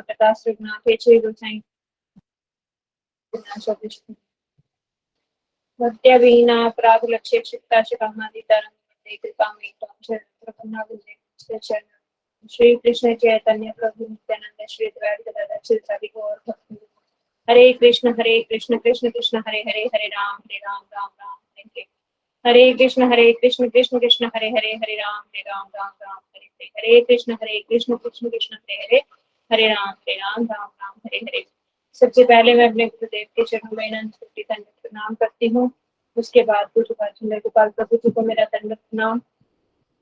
प्रकाश रघुनाथ छह गोसाई भक्त्याविहीना अपराध लक्ष्य क्षिप्ता शिखामणि कृपा श्री कृष्ण चैतन्य प्रभु नित्यानंद श्री द्वैत गदाधर शिरसादि गौर भक्त हरे कृष्ण कृष्ण कृष्ण हरे हरे हरे राम राम राम हरे कृष्ण कृष्ण कृष्ण हरे हरे राम राम राम हरे कृष्ण कृष्ण कृष्ण हरे हरे राम राम हरे हरे। सबसे पहले मैं अपने गुरुदेव के चरणों में अनंत कोटि दंडवत प्रणाम करती हूँ। उसके बाद गुरु गोपाल प्रभु जी को मेरा दंडवत प्रणाम,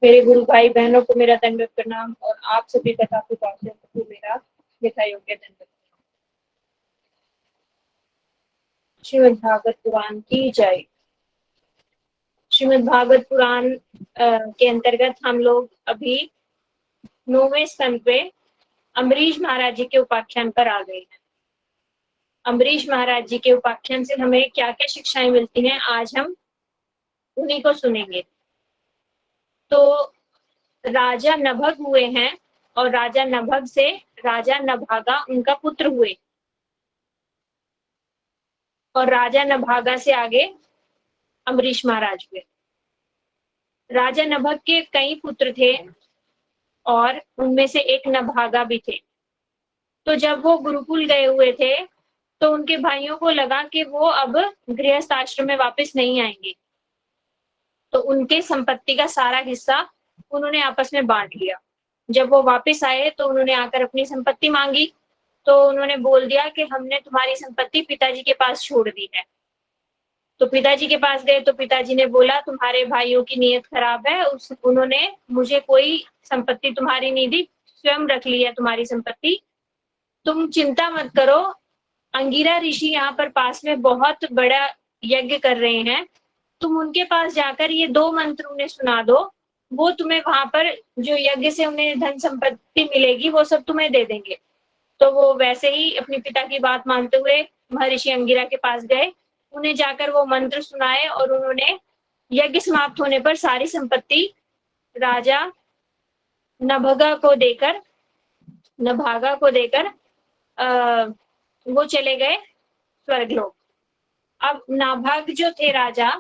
मेरे गुरु भाई बहनों को मेरा दंडवत प्रणाम और आप सभी तथा को मेरा यथा योग्य दंडवत। श्रीमद् भागवत पुराण की जय। श्रीमद् भागवत पुराण के अंतर्गत हम लोग अभी 9वें स्कंद पे अम्बरीश महाराज जी के उपाख्यान पर आ गए हैं। अम्बरीश महाराज जी के उपाख्यान से हमें क्या क्या शिक्षाएं मिलती हैं, आज हम उन्हीं को सुनेंगे। तो राजा नभग हुए हैं और राजा नभग से राजा नभागा उनका पुत्र हुए और राजा नभागा से आगे अम्बरीश महाराज हुए। राजा नभग के कई पुत्र थे और उनमें से एक नभागा भी थे। तो जब वो गुरुकुल गए हुए थे तो उनके भाइयों को लगा कि वो अब गृहस्थ आश्रम में वापस नहीं आएंगे, तो उनके संपत्ति का सारा हिस्सा उन्होंने आपस में बांट लिया। जब वो वापस आए तो उन्होंने आकर अपनी संपत्ति मांगी, तो उन्होंने बोल दिया कि हमने तुम्हारी संपत्ति पिताजी के पास छोड़ दी है। तो पिताजी के पास गए तो पिताजी ने बोला तुम्हारे भाइयों की नीयत खराब है, उन्होंने मुझे कोई संपत्ति तुम्हारी नहीं दी, स्वयं रख ली है तुम्हारी संपत्ति, तुम चिंता मत करो। अंगिरा ऋषि यहाँ पर पास में बहुत बड़ा यज्ञ कर रहे हैं, तुम उनके पास जाकर ये 2 मंत्र उन्हें सुना दो, वो तुम्हें वहां पर जो यज्ञ से उन्हें धन संपत्ति मिलेगी वो सब तुम्हें दे देंगे। तो वो वैसे ही अपने पिता की बात मानते हुए महर्षि अंगिरा के पास गए, उन्हें जाकर वो मंत्र सुनाए और उन्होंने यज्ञ समाप्त होने पर सारी संपत्ति राजा नभागा को देकर वो चले गए स्वर्गलोक। अब नाभाग जो थे राजा,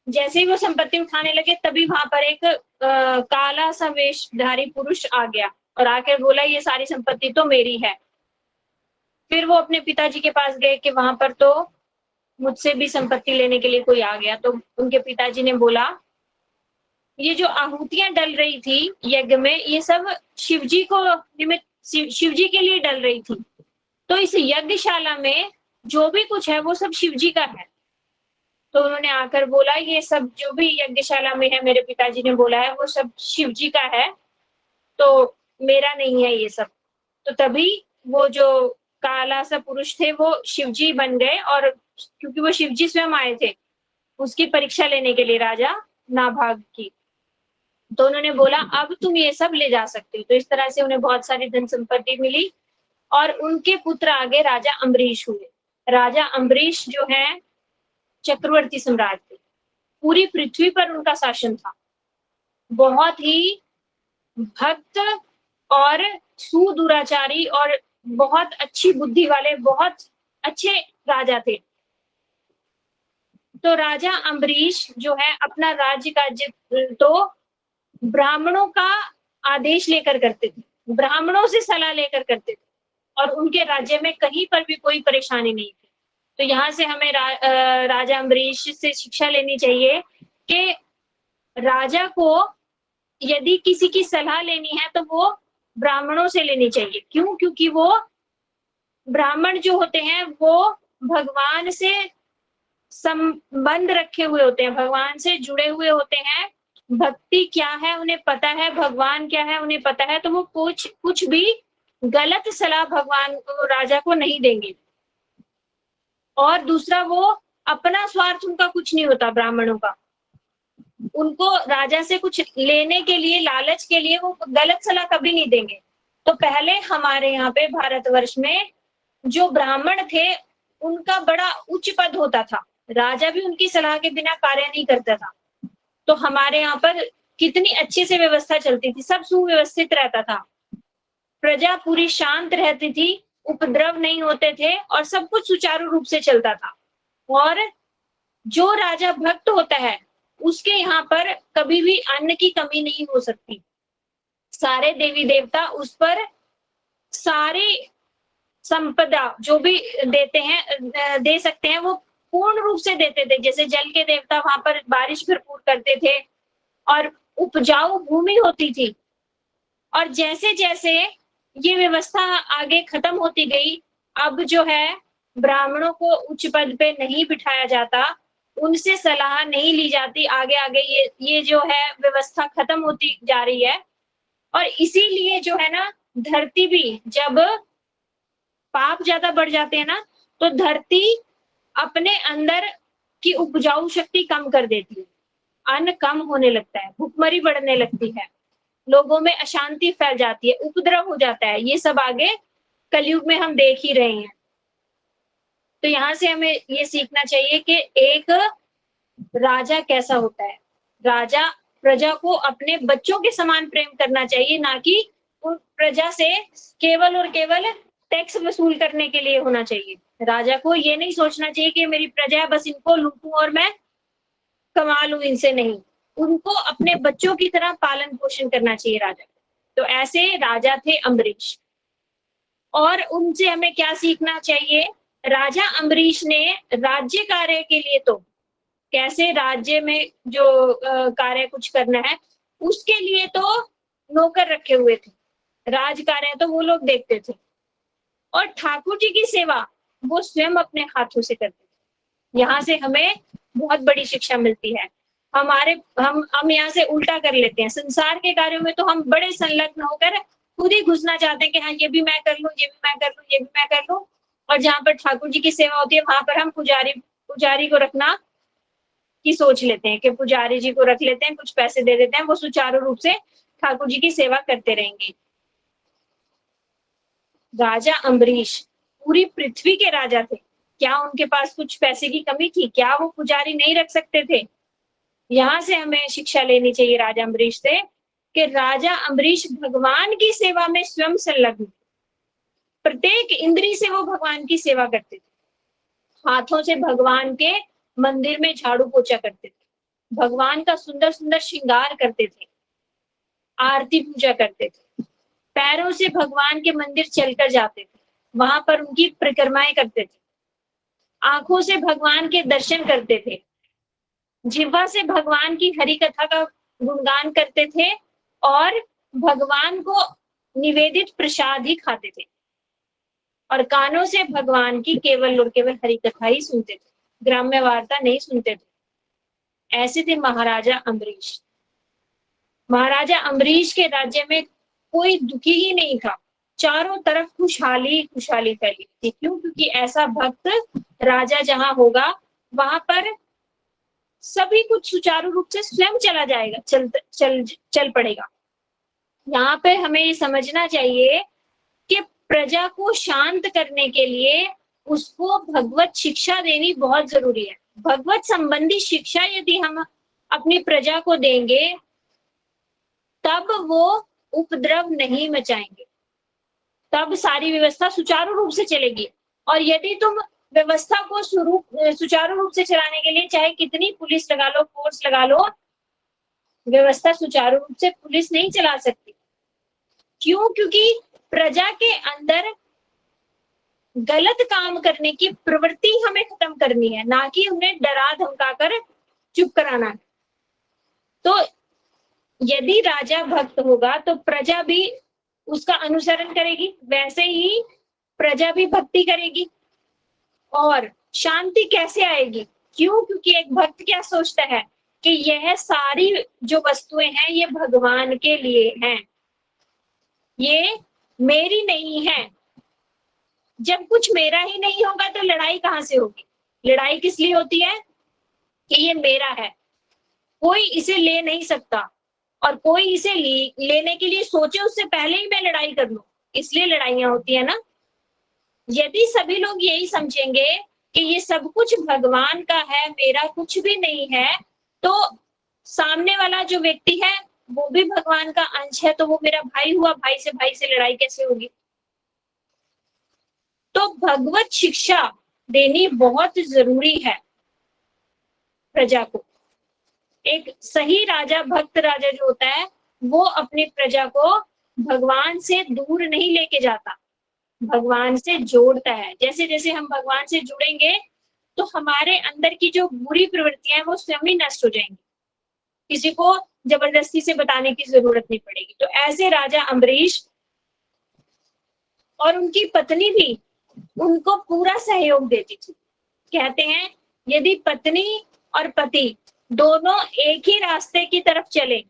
जैसे ही वो संपत्ति उठाने लगे तभी वहां पर एक काला सा वेशधारी पुरुष आ गया और आकर बोला ये सारी संपत्ति तो मेरी है। फिर वो अपने पिताजी के पास गए कि वहां पर तो मुझसे भी संपत्ति लेने के लिए कोई आ गया। तो उनके पिताजी ने बोला ये जो आहुतियां डल रही थी यज्ञ में, ये सब शिवजी को निमित्त शिवजी के लिए डल रही थी, तो इस यज्ञशाला में जो भी कुछ है वो सब शिवजी का है। तो उन्होंने आकर बोला ये सब जो भी यज्ञशाला में है, मेरे पिताजी ने बोला है वो सब शिवजी का है, तो मेरा नहीं है ये सब। तो तभी वो जो काला सा पुरुष थे वो शिवजी बन गए, और क्योंकि वो शिवजी स्वयं आए थे उसकी परीक्षा लेने के लिए राजा नाभाग की, तो उन्होंने बोला अब तुम ये सब ले जा सकते हो। तो इस तरह से उन्हें बहुत सारी धन संपत्ति मिली और उनके पुत्र आगे राजा अम्बरीश हुए। राजा अम्बरीश जो है चक्रवर्ती सम्राट थे, पूरी पृथ्वी पर उनका शासन था, बहुत ही भक्त और सुदुराचारी और बहुत अच्छी बुद्धि वाले बहुत अच्छे राजा थे। तो राजा अम्बरीश जो है अपना राज्य कार्य तो ब्राह्मणों का आदेश लेकर करते थे, ब्राह्मणों से सलाह लेकर करते थे और उनके राज्य में कहीं पर भी कोई परेशानी नहीं थी। तो यहाँ से हमें राजा अम्बरीश से शिक्षा लेनी चाहिए कि राजा को यदि किसी की सलाह लेनी है तो वो ब्राह्मणों से लेनी चाहिए। क्यों? क्योंकि वो ब्राह्मण जो होते हैं वो भगवान से संबंध रखे हुए होते हैं, भगवान से जुड़े हुए होते हैं, भक्ति क्या है उन्हें पता है, भगवान क्या है उन्हें पता है, तो वो कुछ भी गलत सलाह भगवान को राजा को नहीं देंगे। और दूसरा वो अपना स्वार्थ उनका कुछ नहीं होता ब्राह्मणों का, उनको राजा से कुछ लेने के लिए लालच के लिए वो गलत सलाह कभी नहीं देंगे। तो पहले हमारे यहाँ पे भारतवर्ष में जो ब्राह्मण थे उनका बड़ा उच्च पद होता था, राजा भी उनकी सलाह के बिना कार्य नहीं करता था। तो हमारे यहाँ पर कितनी अच्छे से व्यवस्था चलती थी, सब सुव्यवस्थित रहता था। प्रजा पूरी शांत रहती थी, उपद्रव नहीं होते थे और सब कुछ सुचारू रूप से चलता था। और जो राजा भक्त होता है, उसके यहाँ पर कभी भी अन्न की कमी नहीं हो सकती। सारे देवी देवता उस पर सारी संपदा जो भी देते हैं, दे सकते हैं, वो पूर्ण रूप से देते थे। जैसे जल के देवता वहां पर बारिश भरपूर करते थे और उपजाऊ भूमि होती थी। और जैसे जैसे ये व्यवस्था आगे खत्म होती गई, अब जो है ब्राह्मणों को उच्च पद पे नहीं बिठाया जाता, उनसे सलाह नहीं ली जाती। आगे आगे ये जो है व्यवस्था खत्म होती जा रही है। और इसीलिए जो है ना, धरती भी जब पाप ज्यादा बढ़ जाते हैं ना, तो धरती अपने अंदर की उपजाऊ शक्ति कम कर देती है, अन्न कम होने लगता है, भूखमरी बढ़ने लगती है, लोगों में अशांति फैल जाती है, उपद्रव हो जाता है। ये सब आगे कलयुग में हम देख ही रहे हैं। तो यहाँ से हमें ये सीखना चाहिए कि एक राजा कैसा होता है। राजा प्रजा को अपने बच्चों के समान प्रेम करना चाहिए, ना कि उन प्रजा से केवल और केवल टैक्स वसूल करने के लिए होना चाहिए। राजा को ये नहीं सोचना चाहिए कि मेरी प्रजा है, बस इनको लूटूं और मैं कमा लूं इनसे, नहीं। उनको अपने बच्चों की तरह पालन पोषण करना चाहिए राजा। तो ऐसे राजा थे अम्बरीश। और उनसे हमें क्या सीखना चाहिए? राजा अम्बरीश ने राज्य कार्य के लिए, तो कैसे राज्य में जो कार्य कुछ करना है, उसके लिए तो नौकर रखे हुए थे। राज कार्य तो वो लोग देखते थे और ठाकुर जी की सेवा वो स्वयं अपने हाथों से करते थे। यहाँ से हमें बहुत बड़ी शिक्षा मिलती है। हम यहाँ से उल्टा कर लेते हैं। संसार के कार्यों में तो हम बड़े संलग्न होकर खुद ही घुसना चाहते हैं कि हाँ, ये भी मैं कर लूं, ये भी मैं कर लूं, ये भी मैं कर लूं। और जहाँ पर ठाकुर जी की सेवा होती है, वहां पर हम पुजारी को रखना की सोच लेते हैं कि पुजारी जी को रख लेते हैं, कुछ पैसे दे देते हैं, वो सुचारू रूप से ठाकुर जी की सेवा करते रहेंगे। राजा अम्बरीश पूरी पृथ्वी के राजा थे। क्या उनके पास कुछ पैसे की कमी थी? क्या वो पुजारी नहीं रख सकते थे? यहाँ से हमें शिक्षा लेनी चाहिए राजा अम्बरीश से कि राजा अम्बरीश भगवान की सेवा में स्वयं संलग्न, प्रत्येक इंद्री से वो भगवान की सेवा करते थे। हाथों से भगवान के मंदिर में झाड़ू पोछा करते थे, भगवान का सुंदर सुंदर श्रृंगार करते थे, आरती पूजा करते थे, पैरों से भगवान के मंदिर चलकर जाते थे, वहां पर उनकी परिक्रमाएं करते थे, आंखों से भगवान के दर्शन करते थे, जिह्वा से भगवान की हरि कथा का गुणगान करते थे और भगवान को निवेदित प्रसाद ही खाते थे और कानों से भगवान की केवल और केवल हरि कथा ही सुनते थे, ग्राम्य वार्ता नहीं सुनते थे। ऐसे थे महाराजा अम्बरीश। महाराजा अम्बरीश के राज्य में कोई दुखी ही नहीं था, चारों तरफ खुशहाली खुशहाली फैली थी। क्यों? क्योंकि ऐसा भक्त राजा जहां होगा, वहां पर सभी कुछ सुचारू रूप से स्वयं चला जाएगा, चल पड़ेगा। यहाँ पे हमें ये समझना चाहिए कि प्रजा को शांत करने के लिए उसको भगवत शिक्षा देनी बहुत जरूरी है। भगवत संबंधी शिक्षा यदि हम अपनी प्रजा को देंगे, तब वो उपद्रव नहीं मचाएंगे, तब सारी व्यवस्था सुचारू रूप से चलेगी। और यदि तुम व्यवस्था को सुचारू रूप से चलाने के लिए चाहे कितनी पुलिस लगा लो, फोर्स लगा लो, व्यवस्था सुचारू रूप से पुलिस नहीं चला सकती। क्यों? क्योंकि प्रजा के अंदर गलत काम करने की प्रवृत्ति हमें खत्म करनी है, ना कि उन्हें डरा धमकाकर चुप कराना है। तो यदि राजा भक्त होगा तो प्रजा भी उसका अनुसरण करेगी, वैसे ही प्रजा भी भक्ति करेगी। और शांति कैसे आएगी? क्यों? क्योंकि एक भक्त क्या सोचता है कि यह सारी जो वस्तुएं हैं ये भगवान के लिए हैं, ये मेरी नहीं है। जब कुछ मेरा ही नहीं होगा तो लड़ाई कहाँ से होगी? लड़ाई किस लिए होती है? कि ये मेरा है, कोई इसे ले नहीं सकता, और कोई इसे लेने के लिए सोचे उससे पहले ही मैं लड़ाई कर लूं, इसलिए लड़ाइयां होती है ना। यदि सभी लोग यही समझेंगे कि ये सब कुछ भगवान का है, मेरा कुछ भी नहीं है, तो सामने वाला जो व्यक्ति है वो भी भगवान का अंश है, तो वो मेरा भाई हुआ, भाई से लड़ाई कैसे होगी? तो भगवत शिक्षा देनी बहुत जरूरी है प्रजा को। एक सही राजा, भक्त राजा जो होता है, वो अपनी प्रजा को भगवान से दूर नहीं लेके जाता, भगवान से जोड़ता है। जैसे जैसे हम भगवान से जुड़ेंगे तो हमारे अंदर की जो बुरी प्रवृत्तियां हैं वो स्वयं ही नष्ट हो जाएंगी, किसी को जबरदस्ती से बताने की जरूरत नहीं पड़ेगी। तो ऐसे राजा अम्बरीश और उनकी पत्नी भी उनको पूरा सहयोग देती थी। कहते हैं यदि पत्नी और पति दोनों एक ही रास्ते की तरफ चले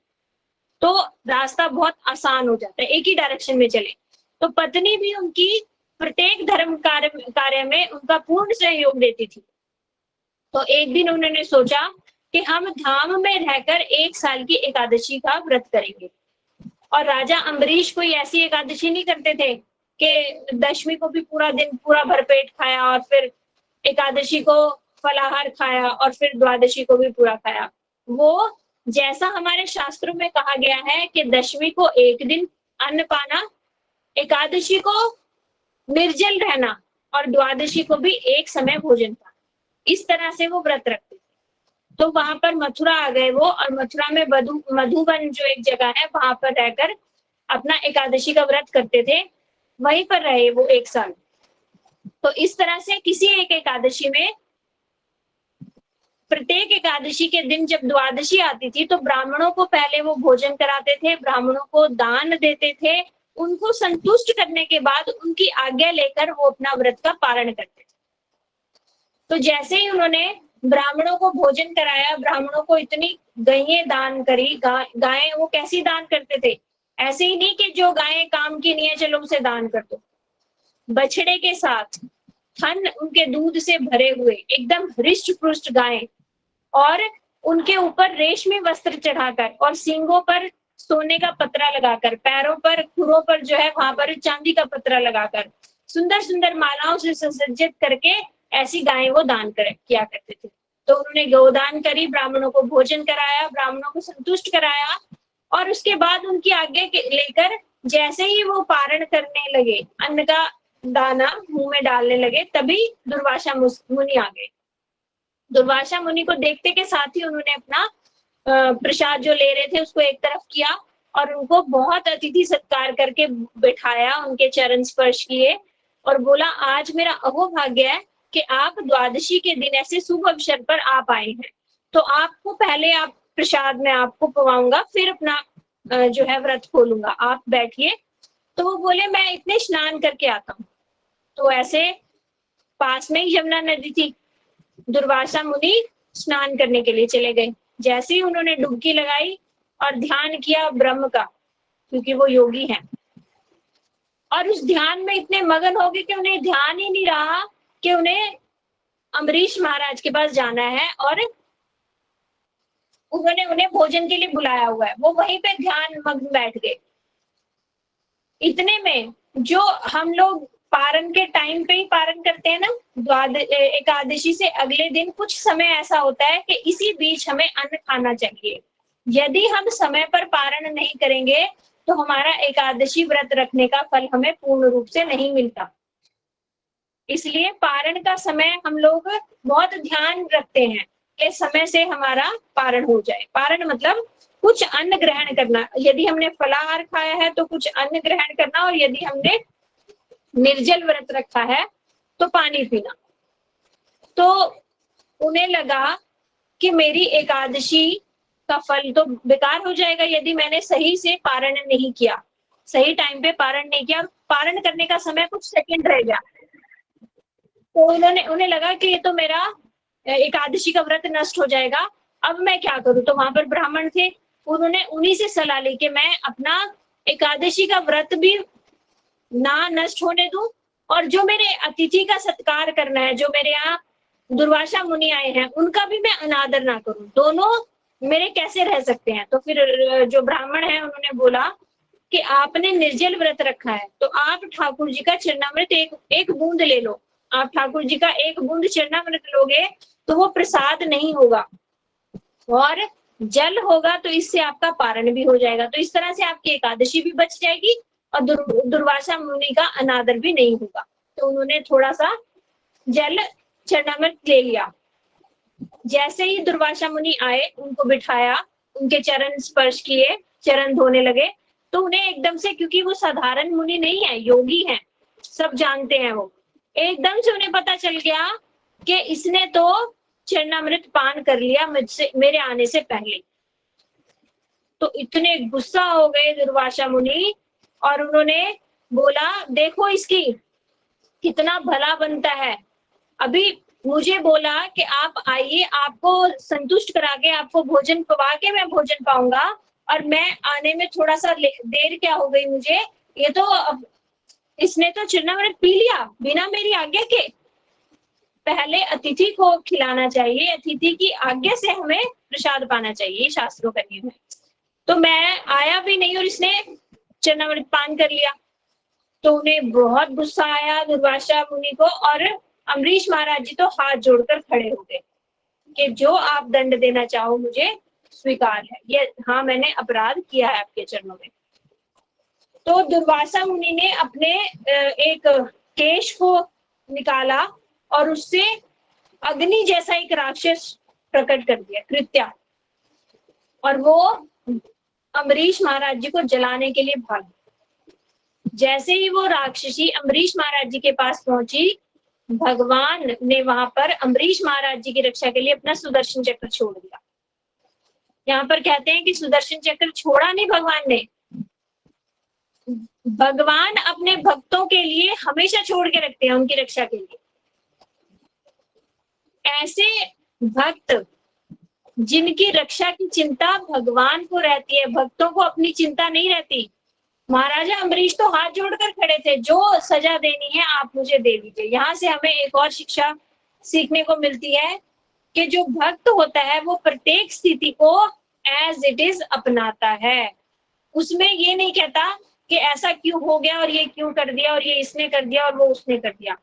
तो रास्ता बहुत आसान हो जाता है, एक ही डायरेक्शन में चले। तो पत्नी भी उनकी प्रत्येक धर्म कार्य में उनका पूर्ण सहयोग देती थी। तो एक दिन उन्होंने सोचा कि हम धाम में रहकर 1 साल की एकादशी का व्रत करेंगे। और राजा अम्बरीश कोई ऐसी एकादशी नहीं करते थे कि दशमी को भी पूरा दिन पूरा भरपेट खाया और फिर एकादशी को फलाहार खाया और फिर द्वादशी को भी पूरा खाया। वो जैसा हमारे शास्त्रों में कहा गया है कि दशमी को एक दिन अन्न पाना, एकादशी को निर्जल रहना और द्वादशी को भी एक समय भोजन पाना, इस तरह से वो व्रत रखते थे। तो वहां पर मथुरा आ गए वो, और मथुरा में मधुबन जो एक जगह है वहां पर रहकर अपना एकादशी का व्रत करते थे। वहीं पर रहे वो 1 साल। तो इस तरह से किसी एक एकादशी में, प्रत्येक एकादशी के दिन जब द्वादशी आती थी तो ब्राह्मणों को पहले वो भोजन कराते थे, ब्राह्मणों को दान देते थे, उनको संतुष्ट करने के बाद उनकी आज्ञा लेकर वो अपना व्रत का पारण करते थे। तो जैसे ही उन्होंने ब्राह्मणों को भोजन कराया, ब्राह्मणों को इतनी गायें दान करी, गायें वो कैसी दान करते थे, ऐसे ही नहीं कि जो गायें काम की नहीं है चलो उसे दान कर दो, बछड़े के साथ थन उनके दूध से भरे हुए एकदम हृष्ट पुष्ट गायें, और उनके ऊपर रेशमी वस्त्र चढ़ाकर और सींगों पर सोने का पतरा लगाकर, पैरों पर खुरों पर जो है वहां पर चांदी का पतरा लगाकर, सुंदर सुंदर मालाओं से सुसज्जित करके ऐसी गायें वो दान किया करते थे। तो उन्होंने गोदान करी, ब्राह्मणों को भोजन कराया, ब्राह्मणों को संतुष्ट कराया, और उसके बाद उनकी आज्ञा लेकर जैसे ही वो पारण करने लगे, अन्न का दाना मुंह में डालने लगे, तभी दुर्वासा मुनि आ गए। दुर्वासा मुनि को देखते के साथ ही उन्होंने अपना प्रसाद जो ले रहे थे उसको एक तरफ किया और उनको बहुत अतिथि सत्कार करके बैठाया, उनके चरण स्पर्श किए और बोला आज मेरा अहोभाग्य है कि आप द्वादशी के दिन ऐसे शुभ अवसर पर आप आए हैं, तो आपको पहले आप प्रसाद में आपको पवाऊंगा, फिर अपना जो है व्रत खोलूंगा, आप बैठिए। तो वो बोले मैं इतने स्नान करके आता हूँ। तो ऐसे पास में ही यमुना नदी थी, दुर्वासा मुनि स्नान करने के लिए चले गए। जैसे ही उन्होंने डुबकी लगाई और ध्यान किया ब्रह्म का, क्योंकि वो योगी हैं, और उस ध्यान में इतने मगन हो गए कि उन्हें ध्यान ही नहीं रहा कि उन्हें अम्बरीश महाराज के पास जाना है और उन्होंने उन्हें भोजन के लिए बुलाया हुआ है। वो वहीं पे ध्यान मग्न बैठ गए। इतने में जो हम लोग पारण के टाइम पे ही पारण करते हैं ना, एकादशी से अगले दिन कुछ समय ऐसा होता है कि इसी बीच हमें अन्न खाना चाहिए। यदि हम समय पर पारण नहीं करेंगे तो हमारा एकादशी व्रत रखने का फल हमें पूर्ण रूप से नहीं मिलता। इसलिए पारण का समय हम लोग बहुत ध्यान रखते हैं कि समय से हमारा पारण हो जाए। पारण मतलब कुछ अन्न ग्रहण करना, यदि हमने फलाहार खाया है तो कुछ अन्न ग्रहण करना, और यदि हमने निर्जल व्रत रखा है तो पानी पीना। तो उन्हें लगा कि मेरी एकादशी का फल तो बेकार हो जाएगा यदि मैंने सही से पारण नहीं किया, सही टाइम पे पारण नहीं किया, पारण करने का समय कुछ सेकंड रह गया। तो उन्हें लगा कि ये तो मेरा एकादशी का व्रत नष्ट हो जाएगा, अब मैं क्या करूं। तो वहां पर ब्राह्मण थे, उन्होंने उन्हीं से सलाह ली कि मैं अपना एकादशी का व्रत भी ना नष्ट होने दूं, और जो मेरे अतिथि का सत्कार करना है, जो मेरे यहाँ दुर्वासा मुनि आए हैं उनका भी मैं अनादर ना करूं, दोनों मेरे कैसे रह सकते हैं। तो फिर जो ब्राह्मण है उन्होंने बोला कि आपने निर्जल व्रत रखा है तो आप ठाकुर जी का चरणामृत एक बूंद ले लो। आप ठाकुर जी का एक बूंद चरणामृत लोगे तो वो प्रसाद नहीं होगा, और जल होगा तो इससे आपका पारण भी हो जाएगा। तो इस तरह से आपकी एकादशी भी बच जाएगी और दुर्वासा मुनि का अनादर भी नहीं होगा। तो उन्होंने थोड़ा सा जल चरणामृत ले लिया। जैसे ही दुर्वासा मुनि आए, उनको बिठाया, उनके चरण स्पर्श किए, चरण धोने लगे, तो उन्हें एकदम से, क्योंकि वो साधारण मुनि नहीं है, योगी हैं, सब जानते हैं वो, एकदम से उन्हें पता चल गया कि इसने तो चरणामृत पान कर लिया मुझसे, मेरे आने से पहले। तो इतने गुस्सा हो गए दुर्वासा मुनि और उन्होंने बोला, देखो इसकी कितना भला बनता है, अभी मुझे बोला कि आप आइए, आपको संतुष्ट करा के, आपको भोजन पवा के मैं भोजन पाऊंगा, और मैं आने में थोड़ा सा देर क्या हो गई मुझे, ये तो अब इसने तो चरणामृत पी लिया बिना मेरी आज्ञा के। पहले अतिथि को खिलाना चाहिए, अतिथि की आज्ञा से हमें प्रसाद पाना चाहिए, शास्त्रों का नियम है। तो मैं आया भी नहीं और इसने चरणामृत पान कर लिया। तो उन्हें बहुत गुस्सा आया दुर्वासा मुनि को, और अम्बरीश महाराज जी तो हाथ जोड़कर खड़े हो गए कि जो आप दंड देना चाहो मुझे स्वीकार है, ये हाँ मैंने अपराध किया है आपके चरणों में। तो दुर्वासा मुनि ने अपने एक केश को निकाला और उससे अग्नि जैसा एक राक्षस प्रकट कर दिया, कृत्या, और वो अम्बरीश महाराज जी को जलाने के लिए भाग। जैसे ही वो राक्षसी अम्बरीश महाराज जी के पास पहुंची, भगवान ने वहां पर अम्बरीश महाराज जी की रक्षा के लिए अपना सुदर्शन चक्र छोड़ दिया। यहाँ पर कहते हैं कि सुदर्शन चक्र छोड़ा नहीं भगवान ने, भगवान अपने भक्तों के लिए हमेशा छोड़ के रखते हैं, उनकी रक्षा के लिए। ऐसे भक्त जिनकी रक्षा की चिंता भगवान को रहती है, भक्तों को अपनी चिंता नहीं रहती। महाराजा अम्बरीश तो हाथ जोड़कर खड़े थे, जो सजा देनी है आप मुझे दे दीजिए। यहाँ से हमें एक और शिक्षा सीखने को मिलती है कि जो भक्त होता है वो प्रत्येक स्थिति को एज इट इज अपनाता है, उसमें ये नहीं कहता कि ऐसा क्यों हो गया और ये क्यों कर दिया और ये इसने कर दिया और वो उसने कर दिया।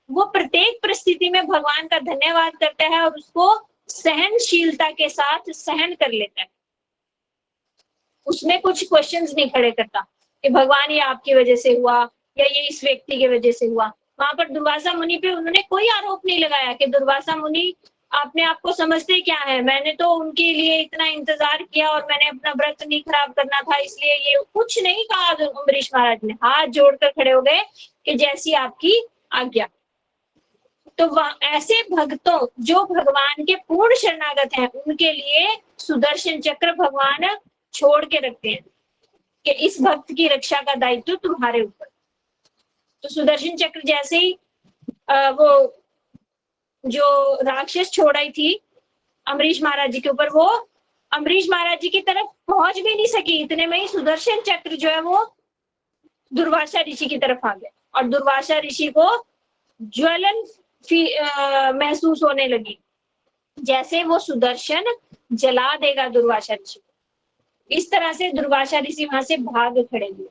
वो प्रत्येक परिस्थिति में भगवान का धन्यवाद करता है और उसको सहनशीलता के साथ सहन कर लेता है। उसमें कुछ क्वेश्चंस नहीं खड़े करता कि भगवान ये आपकी वजह से हुआ या ये इस व्यक्ति की वजह से हुआ। वहां पर दुर्वासा मुनि पे उन्होंने कोई आरोप नहीं लगाया कि दुर्वासा मुनि अपने आप को समझते क्या है, मैंने तो उनके लिए इतना इंतजार किया और मैंने अपना व्रत नहीं खराब करना था, इसलिए ये कुछ नहीं कहा। अम्बरीश महाराज ने हाथ जोड़कर खड़े हो गए कि जैसी आपकी आज्ञा। तो ऐसे भक्तों जो भगवान के पूर्ण शरणागत हैं, उनके लिए सुदर्शन चक्र भगवान छोड़ के रखते हैं कि इस भक्त की रक्षा का दायित्व तुम्हारे ऊपर। तो सुदर्शन चक्र जैसे ही वो जो राक्षस छोड़ाई थी अम्बरीश महाराज जी के ऊपर, वो अम्बरीश महाराज जी की तरफ पहुंच भी नहीं सकी, इतने में ही सुदर्शन चक्र जो है वो दुर्वासा ऋषि की तरफ आ गया और दुर्वासा ऋषि को ज्वलन महसूस होने लगी, जैसे वो सुदर्शन जला देगा दुर्वासा ऋषि। इस तरह से दुर्वासा ऋषि वहां से भाग खड़े हुए।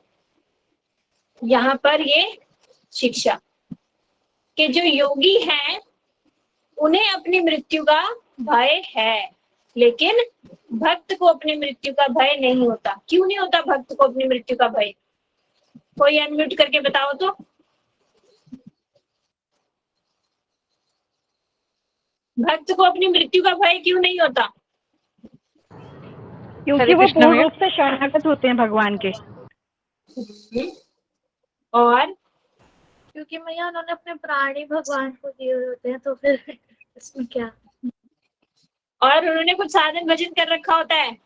यहाँ पर ये शिक्षा कि जो योगी हैं उन्हें अपनी मृत्यु का भय है, लेकिन भक्त को अपनी मृत्यु का भय नहीं होता। क्यों नहीं होता भक्त को अपनी मृत्यु का भय? कोई अनम्यूट करके बताओ तो। भक्त को अपनी मृत्यु का भय क्यों नहीं होता? क्योंकि वो पूर्ण रूप से शरणागत होते हैं भगवान के। और क्योंकि मैया उन्होंने अपने प्राण ही भगवान को दिए होते हैं, तो फिर इसमें क्या। और उन्होंने कुछ साधन भजन कर रखा होता है,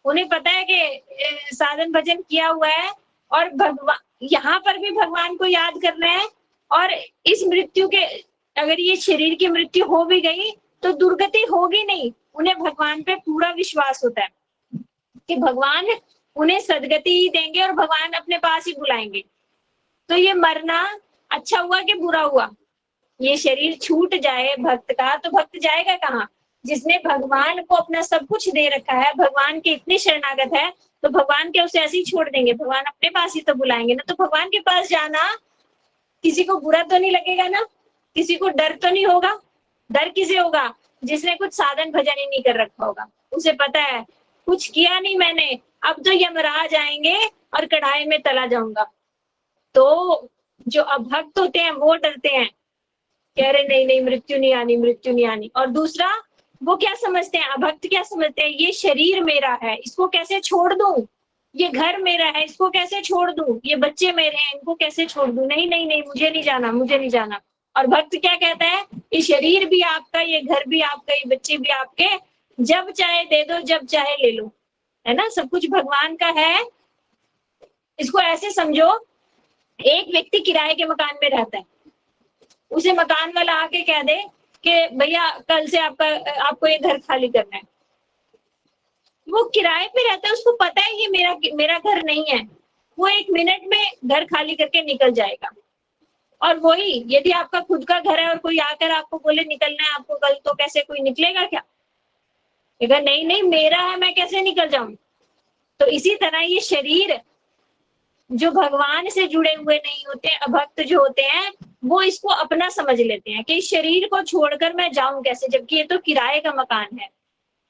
उन्हें पता है कि साधन भजन किया हुआ है और भगवान यहाँ पर भी भगवान को याद करना है। और इस मृत्यु के, अगर ये शरीर की मृत्यु हो भी गई तो दुर्गति होगी नहीं, उन्हें भगवान पे पूरा विश्वास होता है कि भगवान उन्हें सदगति ही देंगे और भगवान अपने पास ही बुलाएंगे। तो ये मरना अच्छा हुआ कि बुरा हुआ? ये शरीर छूट जाए भक्त का तो भक्त जाएगा कहाँ? जिसने भगवान को अपना सब कुछ दे रखा है, भगवान के इतने शरणागत है, तो भगवान के उसे ऐसे ही छोड़ देंगे? भगवान अपने पास ही तो बुलाएंगे ना। तो भगवान के पास जाना किसी को बुरा तो नहीं लगेगा ना? किसी को डर तो नहीं होगा? डर किसे होगा? जिसने कुछ साधन भजन ही नहीं कर रखा होगा। उसे पता है कुछ किया नहीं मैंने, अब तो यमराज आएंगे और कढ़ाई में तला जाऊंगा। तो जो अभक्त होते हैं वो डरते हैं, कह रहे नहीं नहीं मृत्यु नहीं आनी, मृत्यु नहीं आनी। और दूसरा वो क्या समझते हैं, अभक्त क्या समझते हैं, ये शरीर मेरा है, इसको कैसे छोड़ दूं, ये घर मेरा है, इसको कैसे छोड़ दूं, ये बच्चे मेरे हैं, इनको कैसे छोड़ दूं, नहीं नहीं नहीं मुझे नहीं जाना, मुझे नहीं जाना। और भक्त क्या कहता है, ये शरीर भी आपका, ये घर भी आपका, ये बच्चे भी आपके, जब चाहे दे दो, जब चाहे ले लो, है ना, सब कुछ भगवान का है। इसको ऐसे समझो, एक व्यक्ति किराए के मकान में रहता है, उसे मकान वाला आके कह दे कि भैया कल से आपको ये घर खाली करना है। वो किराए पे रहता है, उसको पता है ये मेरा घर नहीं है, वो 1 मिनट में घर खाली करके निकल जाएगा। और वही यदि आपका खुद का घर है और कोई आकर आपको बोले निकलना है आपको कल, तो कैसे कोई निकलेगा क्या? अगर नहीं नहीं मेरा है, मैं कैसे निकल जाऊं? तो इसी तरह ये शरीर जो भगवान से जुड़े हुए नहीं होते, अभक्त जो होते हैं, वो इसको अपना समझ लेते हैं कि इस शरीर को छोड़कर मैं जाऊं कैसे, जबकि ये तो किराए का मकान है।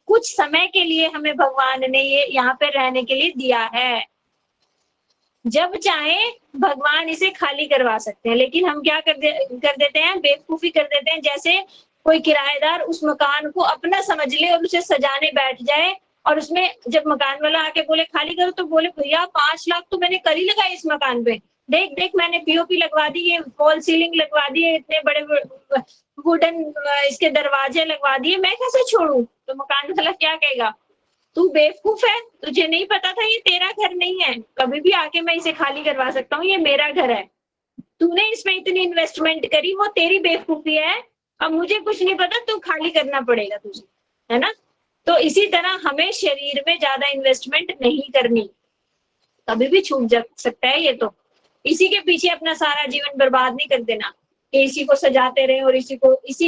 कुछ समय के लिए हमें भगवान ने ये यहाँ पे रहने के लिए दिया है, जब चाहे भगवान इसे खाली करवा सकते हैं। लेकिन हम क्या कर देते हैं, बेवकूफी कर देते हैं, जैसे कोई किराएदार उस मकान को अपना समझ ले और उसे सजाने बैठ जाए, और उसमें जब मकान वाला आके बोले खाली करो, तो बोले भैया 5 लाख तो मैंने कल ही लगाए इस मकान पे, देख देख मैंने पीओपी लगवा दी है, फॉल सीलिंग लगवा दी है, इतने बड़े वुडन इसके दरवाजे लगवा दिए, मैं कैसे छोड़ू? तो मकान वाला क्या कहेगा, तू बेवकूफ है, तुझे नहीं पता था ये तेरा घर नहीं है, कभी भी आके मैं इसे खाली करवा सकता हूँ, ये मेरा घर है, तूने इसमें इतनी इन्वेस्टमेंट करी, वो तेरी बेवकूफी है, अब मुझे कुछ नहीं पता, तू खाली करना पड़ेगा तुझे, है ना। तो इसी तरह हमें शरीर में ज्यादा इन्वेस्टमेंट नहीं करनी, कभी भी छूट जा सकता है ये, तो इसी के पीछे अपना सारा जीवन बर्बाद नहीं कर देना कि इसी को सजाते रहे और इसी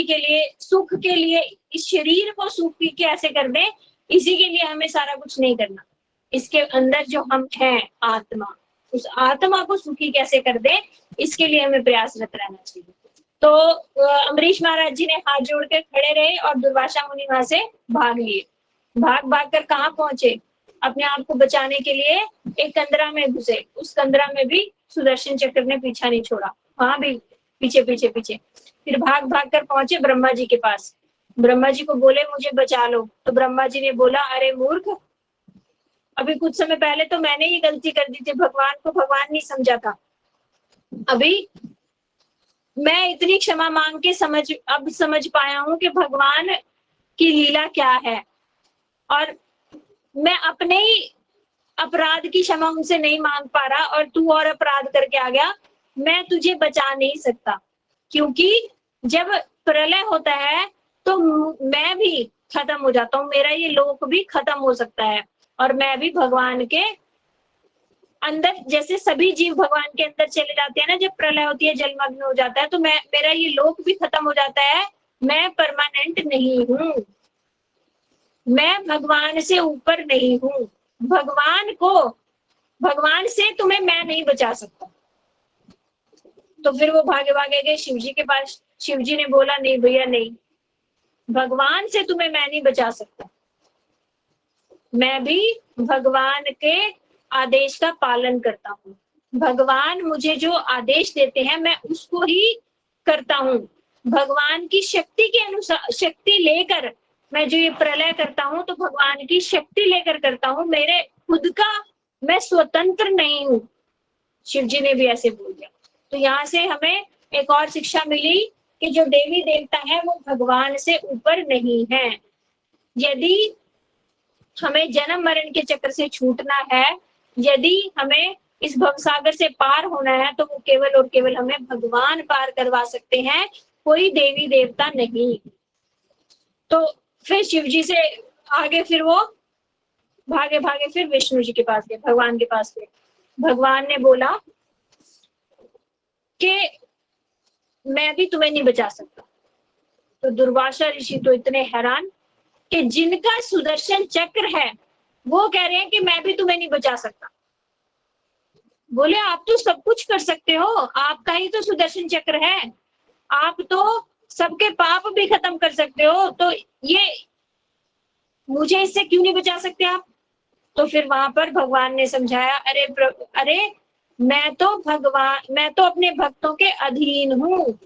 के लिए सुख के लिए इस शरीर को सुखी कैसे कर दे, इसी के लिए हमें सारा कुछ नहीं करना। इसके अंदर जो हम हैं आत्मा, उस आत्मा को सुखी कैसे कर दे, इसके लिए हमें प्रयासरत रहना चाहिए। तो अम्बरीश महाराज जी ने हाथ जोड़ के खड़े रहे और दुर्वासा मुनि वहां से भाग लिए। भाग कर कहाँ पहुंचे, अपने आप को बचाने के लिए एक कंदरा में घुसे, उस कंदरा में भी सुदर्शन चक्र ने पीछा नहीं छोड़ा, वहां भी पीछे पीछे पीछे। फिर भाग कर पहुंचे ब्रह्मा जी के पास, ब्रह्मा जी को बोले मुझे बचा लो। तो ब्रह्मा जी ने बोला अरे मूर्ख, अभी कुछ समय पहले तो मैंने ही गलती कर दी थी, भगवान को भगवान नहीं समझा था, अभी मैं इतनी क्षमा मांग के समझ पाया हूं कि भगवान की लीला क्या है, और मैं अपने ही अपराध की क्षमा उनसे नहीं मांग पा रहा, और तू और अपराध करके आ गया, मैं तुझे बचा नहीं सकता, क्योंकि जब प्रलय होता है तो मैं भी खत्म हो जाता हूँ, मेरा ये लोक भी खत्म हो सकता है, और मैं भी भगवान के अंदर, जैसे सभी जीव भगवान के अंदर चले जाते हैं ना, जब प्रलय होती है जलमग्न हो जाता है, तो मेरा ये लोक भी खत्म हो जाता है, मैं परमानेंट नहीं हूँ, मैं भगवान से ऊपर नहीं हूँ, भगवान से तुम्हें मैं नहीं बचा सकता। तो फिर वो भागे गए शिव जी के पास, शिव जी ने बोला नहीं भैया नहीं, भगवान से तुम्हें मैं नहीं बचा सकता, मैं भी भगवान के आदेश का पालन करता हूँ, भगवान मुझे जो आदेश देते हैं मैं उसको ही करता हूँ, भगवान की शक्ति के अनुसार, शक्ति लेकर मैं जो ये प्रलय करता हूँ तो भगवान की शक्ति लेकर करता हूँ, मेरे खुद का मैं स्वतंत्र नहीं हूँ। शिव जी ने भी ऐसे बोल दिया। तो यहाँ से हमें एक और शिक्षा मिली कि जो देवी देवता है वो भगवान से ऊपर नहीं है। यदि हमें जन्म मरण के चक्र से छूटना है, यदि हमें इस भवसागर से पार होना है, तो वो केवल और केवल हमें भगवान पार करवा सकते हैं, कोई देवी देवता नहीं। तो फिर शिव जी से आगे फिर वो भागे फिर विष्णु जी के पास गए, भगवान के पास गए। भगवान ने बोला कि मैं भी तुम्हें नहीं बचा सकता। तो दुर्वासा ऋषि तो इतने हैरान कि जिनका सुदर्शन चक्र है वो कह रहे हैं कि मैं भी तुम्हें नहीं बचा सकता। बोले आप तो सब कुछ कर सकते हो, आपका ही तो सुदर्शन चक्र है, आप तो सबके पाप भी खत्म कर सकते हो, तो ये मुझे इससे क्यों नहीं बचा सकते आप? तो फिर वहां पर भगवान ने समझाया, अरे मैं तो अपने भक्तों के अधीन हूँ।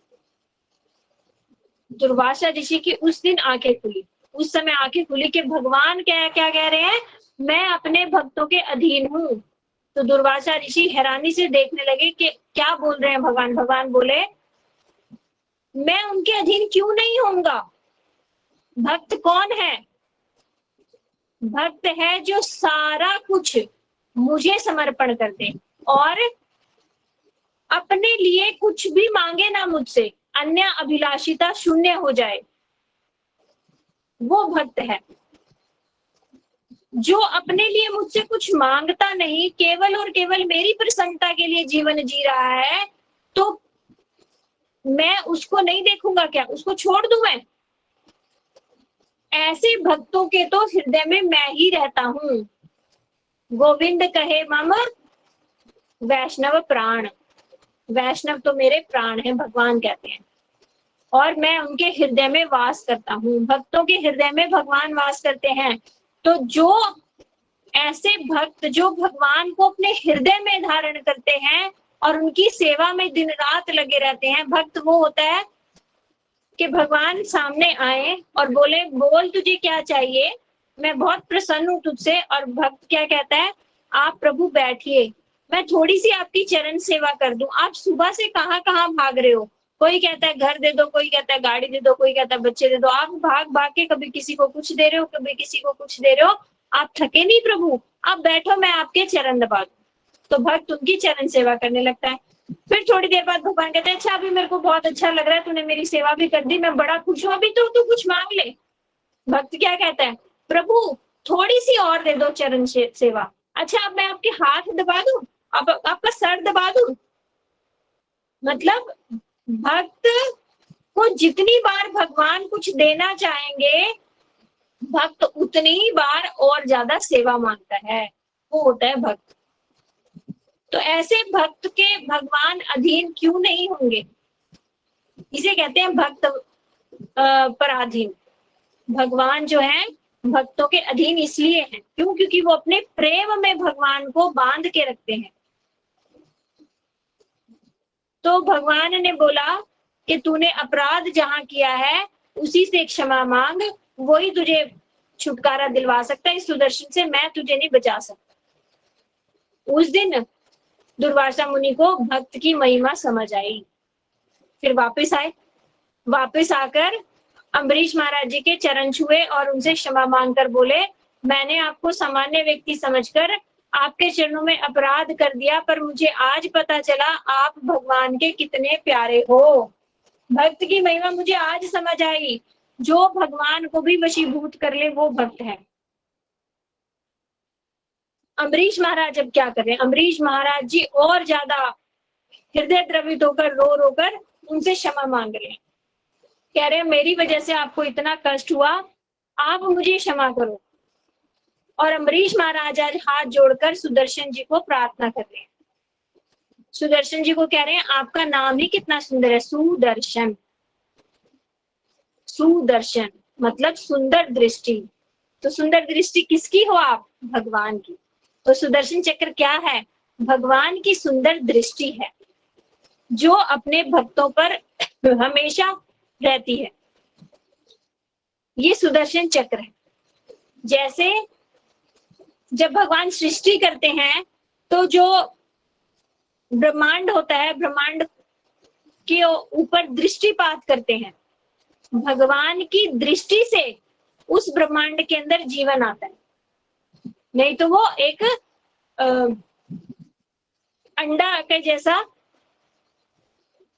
दुर्वासा ऋषि की उस दिन आंखें खुली, उस समय आंखें खुली कि भगवान क्या क्या कह रहे हैं, मैं अपने भक्तों के अधीन हूँ। तो दुर्वासा ऋषि हैरानी से देखने लगे कि क्या बोल रहे हैं भगवान। भगवान बोले, मैं उनके अधीन क्यों नहीं होऊंगा। भक्त कौन है? भक्त है जो सारा कुछ मुझे समर्पण कर दे और अपने लिए कुछ भी मांगे ना मुझसे, अन्य अभिलाषिता शून्य हो जाए, वो भक्त है। जो अपने लिए मुझसे कुछ मांगता नहीं, केवल और केवल मेरी प्रसन्नता के लिए जीवन जी रहा है, तो मैं उसको नहीं देखूंगा क्या, उसको छोड़ दूं मैं? ऐसे भक्तों के तो हृदय में मैं ही रहता हूं। गोविंद कहे मम वैष्णव प्राण, वैष्णव तो मेरे प्राण हैं, भगवान कहते हैं, और मैं उनके हृदय में वास करता हूँ। भक्तों के हृदय में भगवान वास करते हैं। तो जो ऐसे भक्त जो भगवान को अपने हृदय में धारण करते हैं और उनकी सेवा में दिन रात लगे रहते हैं, भक्त वो होता है कि भगवान सामने आए और बोले, बोल तुझे क्या चाहिए, मैं बहुत प्रसन्न हूं तुझसे। और भक्त क्या कहता है, आप प्रभु बैठिए, मैं थोड़ी सी आपकी चरण सेवा कर दूं। आप सुबह से कहाँ कहाँ भाग रहे हो, कोई कहता है घर दे दो, कोई कहता है गाड़ी दे दो, कोई कहता है बच्चे दे दो। आप भाग भाग के कभी किसी को कुछ दे रहे हो, कभी किसी को कुछ दे रहे हो, आप थके नहीं प्रभु, आप बैठो, मैं आपके चरण दबा दूं। तो भक्त उनकी चरण सेवा करने लगता है। फिर थोड़ी देर बाद भगवान कहते हैं, अच्छा अभी मेरे को बहुत अच्छा लग रहा है, तूने मेरी सेवा भी कर दी, मैं बड़ा खुश हूं, अभी तो तू कुछ मांग ले। भक्त क्या कहता है, प्रभु थोड़ी सी और दे दो चरण सेवा। अच्छा अब मैं आपके हाथ दबा दूं, आपका सर दबा दूं। मतलब भक्त को जितनी बार भगवान कुछ देना चाहेंगे, भक्त उतनी ही बार और ज्यादा सेवा मांगता है, वो होता है भक्त। तो ऐसे भक्त के भगवान अधीन क्यों नहीं होंगे? इसे कहते हैं भक्त पराधीन। भगवान जो है भक्तों के अधीन इसलिए हैं, क्यों? क्योंकि वो अपने प्रेम में भगवान को बांध के रखते हैं। तो भगवान ने बोला कि तूने अपराध जहां किया है उसी से क्षमा मांग, वही तुझे छुटकारा दिलवा सकता है, इस सुदर्शन से मैं तुझे नहीं बचा सकता। उस दिन दुर्वासा मुनि को भक्त की महिमा समझ आई। फिर वापस आए, वापस आकर अम्बरीश महाराज जी के चरण छुए और उनसे क्षमा मांगकर बोले, मैंने आपको सामान्य व्यक्ति समझकर आपके चरणों में अपराध कर दिया, पर मुझे आज पता चला आप भगवान के कितने प्यारे हो। भक्त की महिमा मुझे आज समझ आई, जो भगवान को भी वशीभूत कर ले वो भक्त है। अम्बरीश महाराज अब क्या कर रहे हैं, अम्बरीश महाराज जी और ज्यादा हृदय द्रवित होकर रो रो कर उनसे क्षमा मांग रहे हैं। कह रहे हैं मेरी वजह से आपको इतना कष्ट हुआ, आप मुझे क्षमा करो। और अम्बरीश महाराज आज हाथ जोड़कर सुदर्शन जी को प्रार्थना कर रहे हैं। सुदर्शन जी को कह रहे हैं आपका नाम ही कितना सुंदर है, सुदर्शन। सुदर्शन मतलब सुंदर दृष्टि। तो सुंदर दृष्टि किसकी हो आप? भगवान की। तो सुदर्शन चक्र क्या है? भगवान की सुंदर दृष्टि है, जो अपने भक्तों पर हमेशा रहती है। ये सुदर्शन चक्र है। जैसे जब भगवान सृष्टि करते हैं तो जो ब्रह्मांड होता है, ब्रह्मांड के ऊपर दृष्टिपात करते हैं, भगवान की दृष्टि से उस ब्रह्मांड के अंदर जीवन आता है। नहीं तो वो एक अंडा के जैसा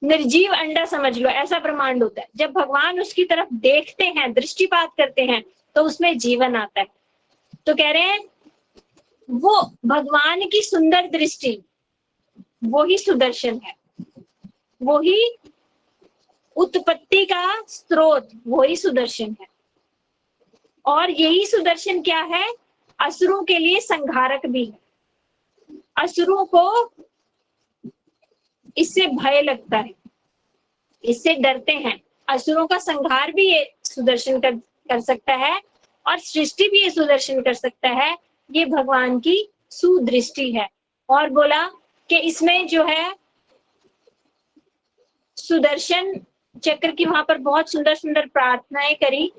निर्जीव अंडा समझ लो, ऐसा ब्रह्मांड होता है। जब भगवान उसकी तरफ देखते हैं, दृष्टिपात करते हैं, तो उसमें जीवन आता है। तो कह रहे हैं वो भगवान की सुंदर दृष्टि, वो ही सुदर्शन है, वो ही उत्पत्ति का स्रोत, वो ही सुदर्शन है। और यही सुदर्शन क्या है? असुरों के लिए संहारक भी है। असुरों को इससे भय लगता है, इससे डरते हैं। असुरों का संहार भी ये सुदर्शन कर सकता है और सृष्टि भी ये सुदर्शन कर सकता है। ये भगवान की सुदृष्टि है। और बोला कि इसमें जो है सुदर्शन चक्र की वहां पर बहुत सुंदर सुंदर प्रार्थनाएं करी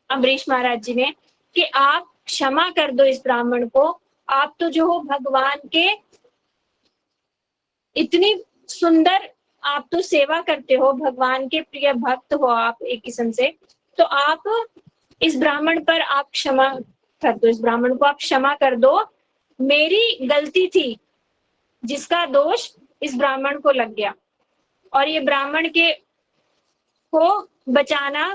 अम्बरीश महाराज जी ने कि आप क्षमा कर दो इस ब्राह्मण को, आप तो जो हो भगवान के इतनी सुंदर, आप तो सेवा करते हो, भगवान के प्रिय भक्त हो आप एक किस्म से, तो आप इस ब्राह्मण पर आप क्षमा कर दो, इस ब्राह्मण को आप क्षमा कर दो, मेरी गलती थी जिसका दोष इस ब्राह्मण को लग गया, और ये ब्राह्मण के को बचाना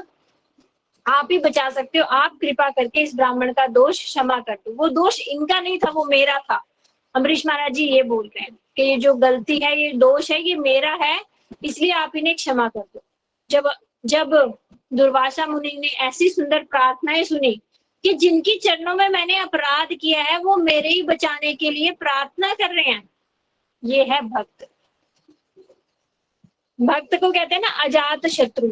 आप ही बचा सकते हो, आप कृपा करके इस ब्राह्मण का दोष क्षमा कर दो। वो दोष इनका नहीं था, वो मेरा था। अम्बरीश महाराज जी ये बोल रहे हैं कि ये जो गलती है, ये दोष है, ये मेरा है, इसलिए आप इन्हें क्षमा कर दो। जब दुर्वासा मुनि ने ऐसी सुंदर प्रार्थनाएं सुनी कि जिनकी चरणों में मैंने अपराध किया है वो मेरे ही बचाने के लिए प्रार्थना कर रहे हैं, ये है भक्त। भक्त को कहते हैं ना अजात शत्रु,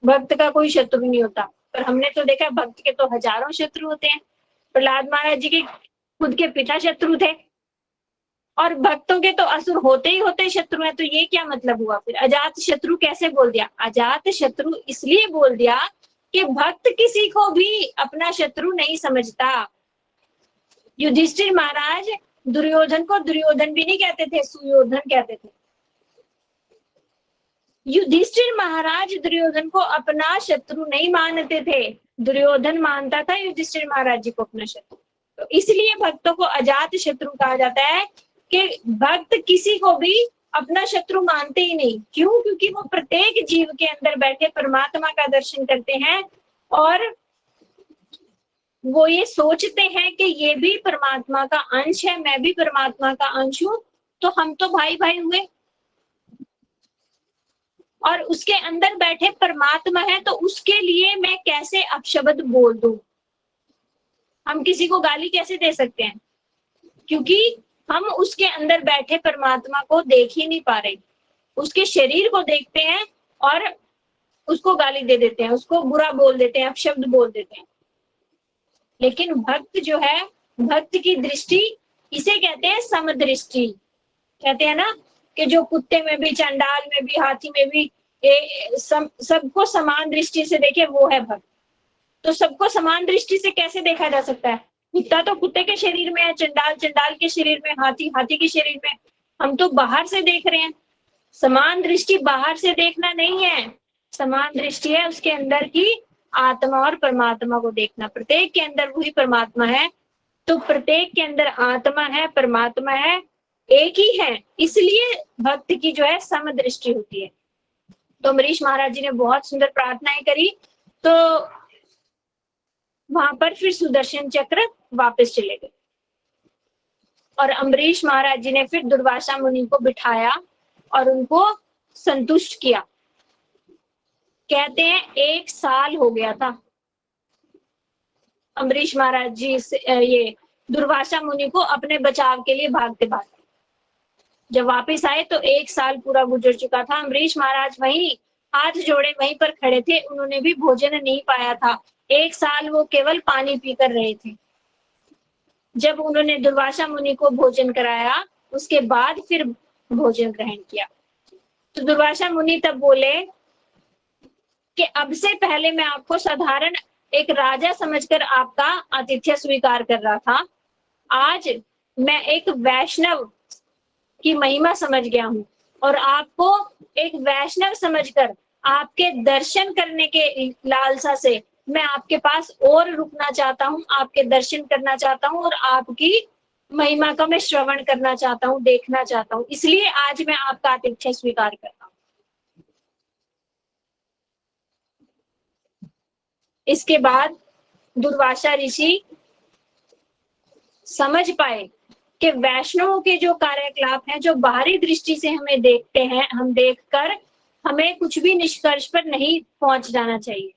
भक्त का कोई शत्रु नहीं होता, पर हमने तो देखा भक्त के तो हजारों शत्रु होते हैं। प्रहलाद महाराज जी के खुद के पिता शत्रु थे, और भक्तों के तो असुर होते ही होते शत्रु हैं, तो ये क्या मतलब हुआ फिर? अजात शत्रु कैसे बोल दिया? अजात शत्रु इसलिए बोल दिया कि भक्त किसी को भी अपना शत्रु नहीं समझता। युधिष्ठिर महाराज दुर्योधन को दुर्योधन भी नहीं कहते थे, सुयोधन कहते थे। युधिष्ठिर महाराज दुर्योधन को अपना शत्रु नहीं मानते थे, दुर्योधन मानता था युधिष्ठिर महाराज जी को अपना शत्रु। तो इसलिए भक्तों को अजात शत्रु कहा जाता है कि भक्त किसी को भी अपना शत्रु मानते ही नहीं। क्यों? क्योंकि वो प्रत्येक जीव के अंदर बैठे परमात्मा का दर्शन करते हैं, और वो ये सोचते हैं कि ये भी परमात्मा का अंश है, मैं भी परमात्मा का अंश हूं, तो हम तो भाई भाई हुए, और उसके अंदर बैठे परमात्मा है, तो उसके लिए मैं कैसे अपशब्द बोल दूं? हम किसी को गाली कैसे दे सकते हैं? क्योंकि हम उसके अंदर बैठे परमात्मा को देख ही नहीं पा रहे, उसके शरीर को देखते हैं और उसको गाली दे देते हैं, उसको बुरा बोल देते हैं, अपशब्द बोल देते हैं। लेकिन भक्त जो है, भक्त की दृष्टि, इसे कहते हैं समदृष्टि। कहते हैं ना कि जो कुत्ते में भी, चंडाल में भी, हाथी में भी सबको समान दृष्टि से देखे, वो है भक्त। तो सबको समान दृष्टि से कैसे देखा जा सकता है? कुत्ता तो कुत्ते के शरीर में है, चंडाल चंडाल के शरीर में, हाथी हाथी के शरीर में, हम तो बाहर से देख रहे हैं। समान दृष्टि बाहर से देखना नहीं है, समान दृष्टि है उसके अंदर की आत्मा और परमात्मा को देखना। प्रत्येक के अंदर वही परमात्मा है, तो प्रत्येक के अंदर आत्मा है, परमात्मा है, एक ही है, इसलिए भक्त की जो है समदृष्टि होती है। तो अम्बरीश महाराज जी ने बहुत सुंदर प्रार्थनाएं करी, तो वहां पर फिर सुदर्शन चक्र वापस चले गए, और अम्बरीश महाराज जी ने फिर दुर्वासा मुनि को बिठाया और उनको संतुष्ट किया। कहते हैं 1 साल हो गया था अम्बरीश महाराज जी से ये दुर्वासा मुनि को अपने बचाव के लिए भागते भागते जब वापस आए तो 1 साल पूरा गुजर चुका था। अम्बरीश महाराज वहीं हाथ जोड़े वहीं पर खड़े थे, उन्होंने भी भोजन नहीं पाया था। 1 साल वो केवल पानी पीकर रहे थे। जब उन्होंने दुर्वासा मुनि को भोजन कराया, उसके बाद फिर भोजन ग्रहण किया, तो दुर्वासा मुनि तब बोले कि अब से पहले मैं आपको साधारण एक राजा समझकर आपका आतिथ्य स्वीकार कर रहा था, आज मैं एक वैष्णव की महिमा समझ गया हूँ, और आपको एक वैष्णव समझकर आपके दर्शन करने के लालसा से मैं आपके पास और रुकना चाहता हूँ, आपके दर्शन करना चाहता हूँ, और आपकी महिमा का मैं श्रवण करना चाहता हूँ, देखना चाहता हूँ, इसलिए आज मैं आपका आतिथ्य स्वीकार कर रहा हूँ। इसके बाद दुर्वासा ऋषि समझ पाए कि वैष्णवों के जो कार्यकलाप हैं, जो बाहरी दृष्टि से हमें देखते हैं, हम देखकर हमें कुछ भी निष्कर्ष पर नहीं पहुंच जाना चाहिए।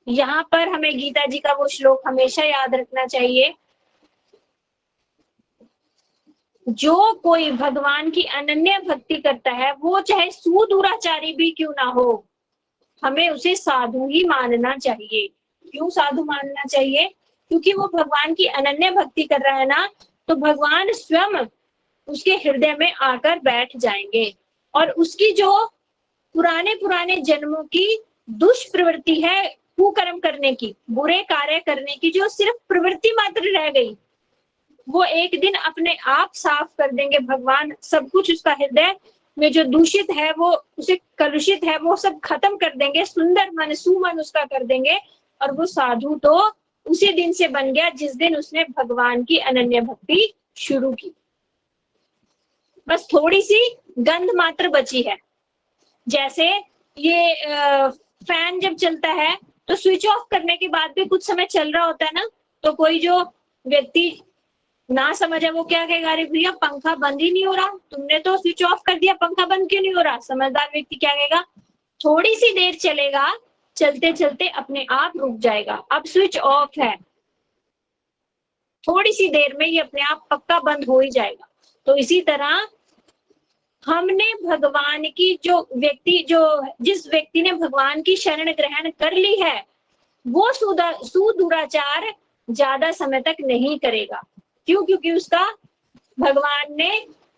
यहाँ पर हमें गीता जी का वो श्लोक हमेशा याद रखना चाहिए, जो कोई भगवान की अनन्य भक्ति करता है, वो चाहे सुदूराचारी भी क्यों ना हो, हमें उसे साधु ही मानना चाहिए। क्यों साधु मानना चाहिए? क्योंकि वो भगवान की अनन्य भक्ति कर रहा है ना, तो भगवान स्वयं उसके हृदय में आकर बैठ जाएंगे और उसकी जो पुराने पुराने जन्मों की दुष्प्रवृत्ति है, कुकर्म करने की, बुरे कार्य करने की, जो सिर्फ प्रवृत्ति मात्र रह गई, वो एक दिन अपने आप साफ कर देंगे भगवान। सब कुछ उसका हृदय में जो दूषित है, वो उसे कलुषित है, वो सब खत्म कर देंगे, सुंदर मन सुमन उसका कर देंगे। और वो साधु तो उसी दिन से बन गया जिस दिन उसने भगवान की अनन्य भक्ति शुरू की। बस थोड़ी सी गंध मात्र बची है। जैसे ये फैन जब चलता है तो स्विच ऑफ करने के बाद भी कुछ समय चल रहा होता है ना, तो कोई जो व्यक्ति ना समझे वो क्या कहेगा, अरे भैया पंखा बंद ही नहीं हो रहा, तुमने तो स्विच ऑफ कर दिया, पंखा बंद क्यों नहीं हो रहा। समझदार व्यक्ति क्या कहेगा, थोड़ी सी देर चलेगा, चलते चलते अपने आप रुक जाएगा, अब स्विच ऑफ है, थोड़ी सी देर में ये अपने आप पक्का बंद हो ही जाएगा। तो इसी तरह हमने भगवान की जिस व्यक्ति ने भगवान की शरण ग्रहण कर ली है, वो सुदुराचार ज्यादा समय तक नहीं करेगा। क्यों? क्योंकि उसका भगवान ने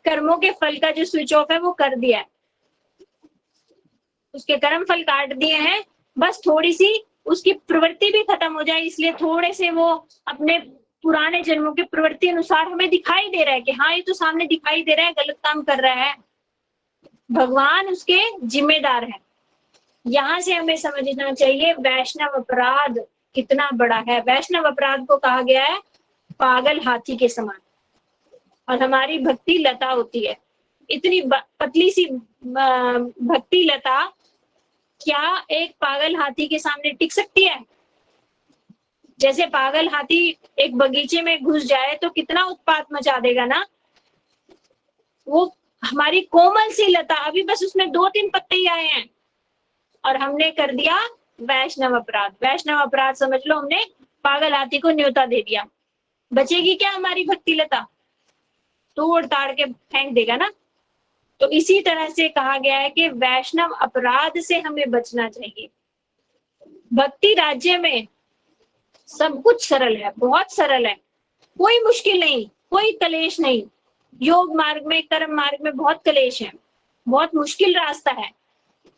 कर्मों के फल का जो स्विच ऑफ है वो कर दिया है, उसके कर्म फल काट दिए हैं। बस थोड़ी सी उसकी प्रवृत्ति भी खत्म हो जाए, इसलिए थोड़े से वो अपने पुराने जन्मों की प्रवृत्ति अनुसार हमें दिखाई दे रहा है कि हाँ ये तो सामने दिखाई दे रहा है, गलत काम कर रहा है, भगवान उसके जिम्मेदार है। यहाँ से हमें समझना चाहिए वैष्णव अपराध कितना बड़ा है। वैष्णव अपराध को कहा गया है पागल हाथी के समान, और हमारी भक्ति लता होती है, इतनी पतली सी भक्ति लता क्या एक पागल हाथी के सामने टिक सकती है? जैसे पागल हाथी एक बगीचे में घुस जाए तो कितना उत्पात मचा देगा ना। वो हमारी कोमल सी लता, अभी बस उसमें 2-3 पत्ते ही आए हैं और हमने कर दिया वैष्णव अपराध। वैष्णव अपराध समझ लो, हमने पागल हाथी को न्योता दे दिया। बचेगी क्या हमारी भक्ति लता? तोड़ ताड़ के फेंक देगा ना। तो इसी तरह से कहा गया है कि वैष्णव अपराध से हमें बचना चाहिए। भक्ति राज्य में सब कुछ सरल है, बहुत सरल है, कोई मुश्किल नहीं, कोई कलेश नहीं। योग मार्ग में, कर्म मार्ग में बहुत कलेश है, बहुत मुश्किल रास्ता है।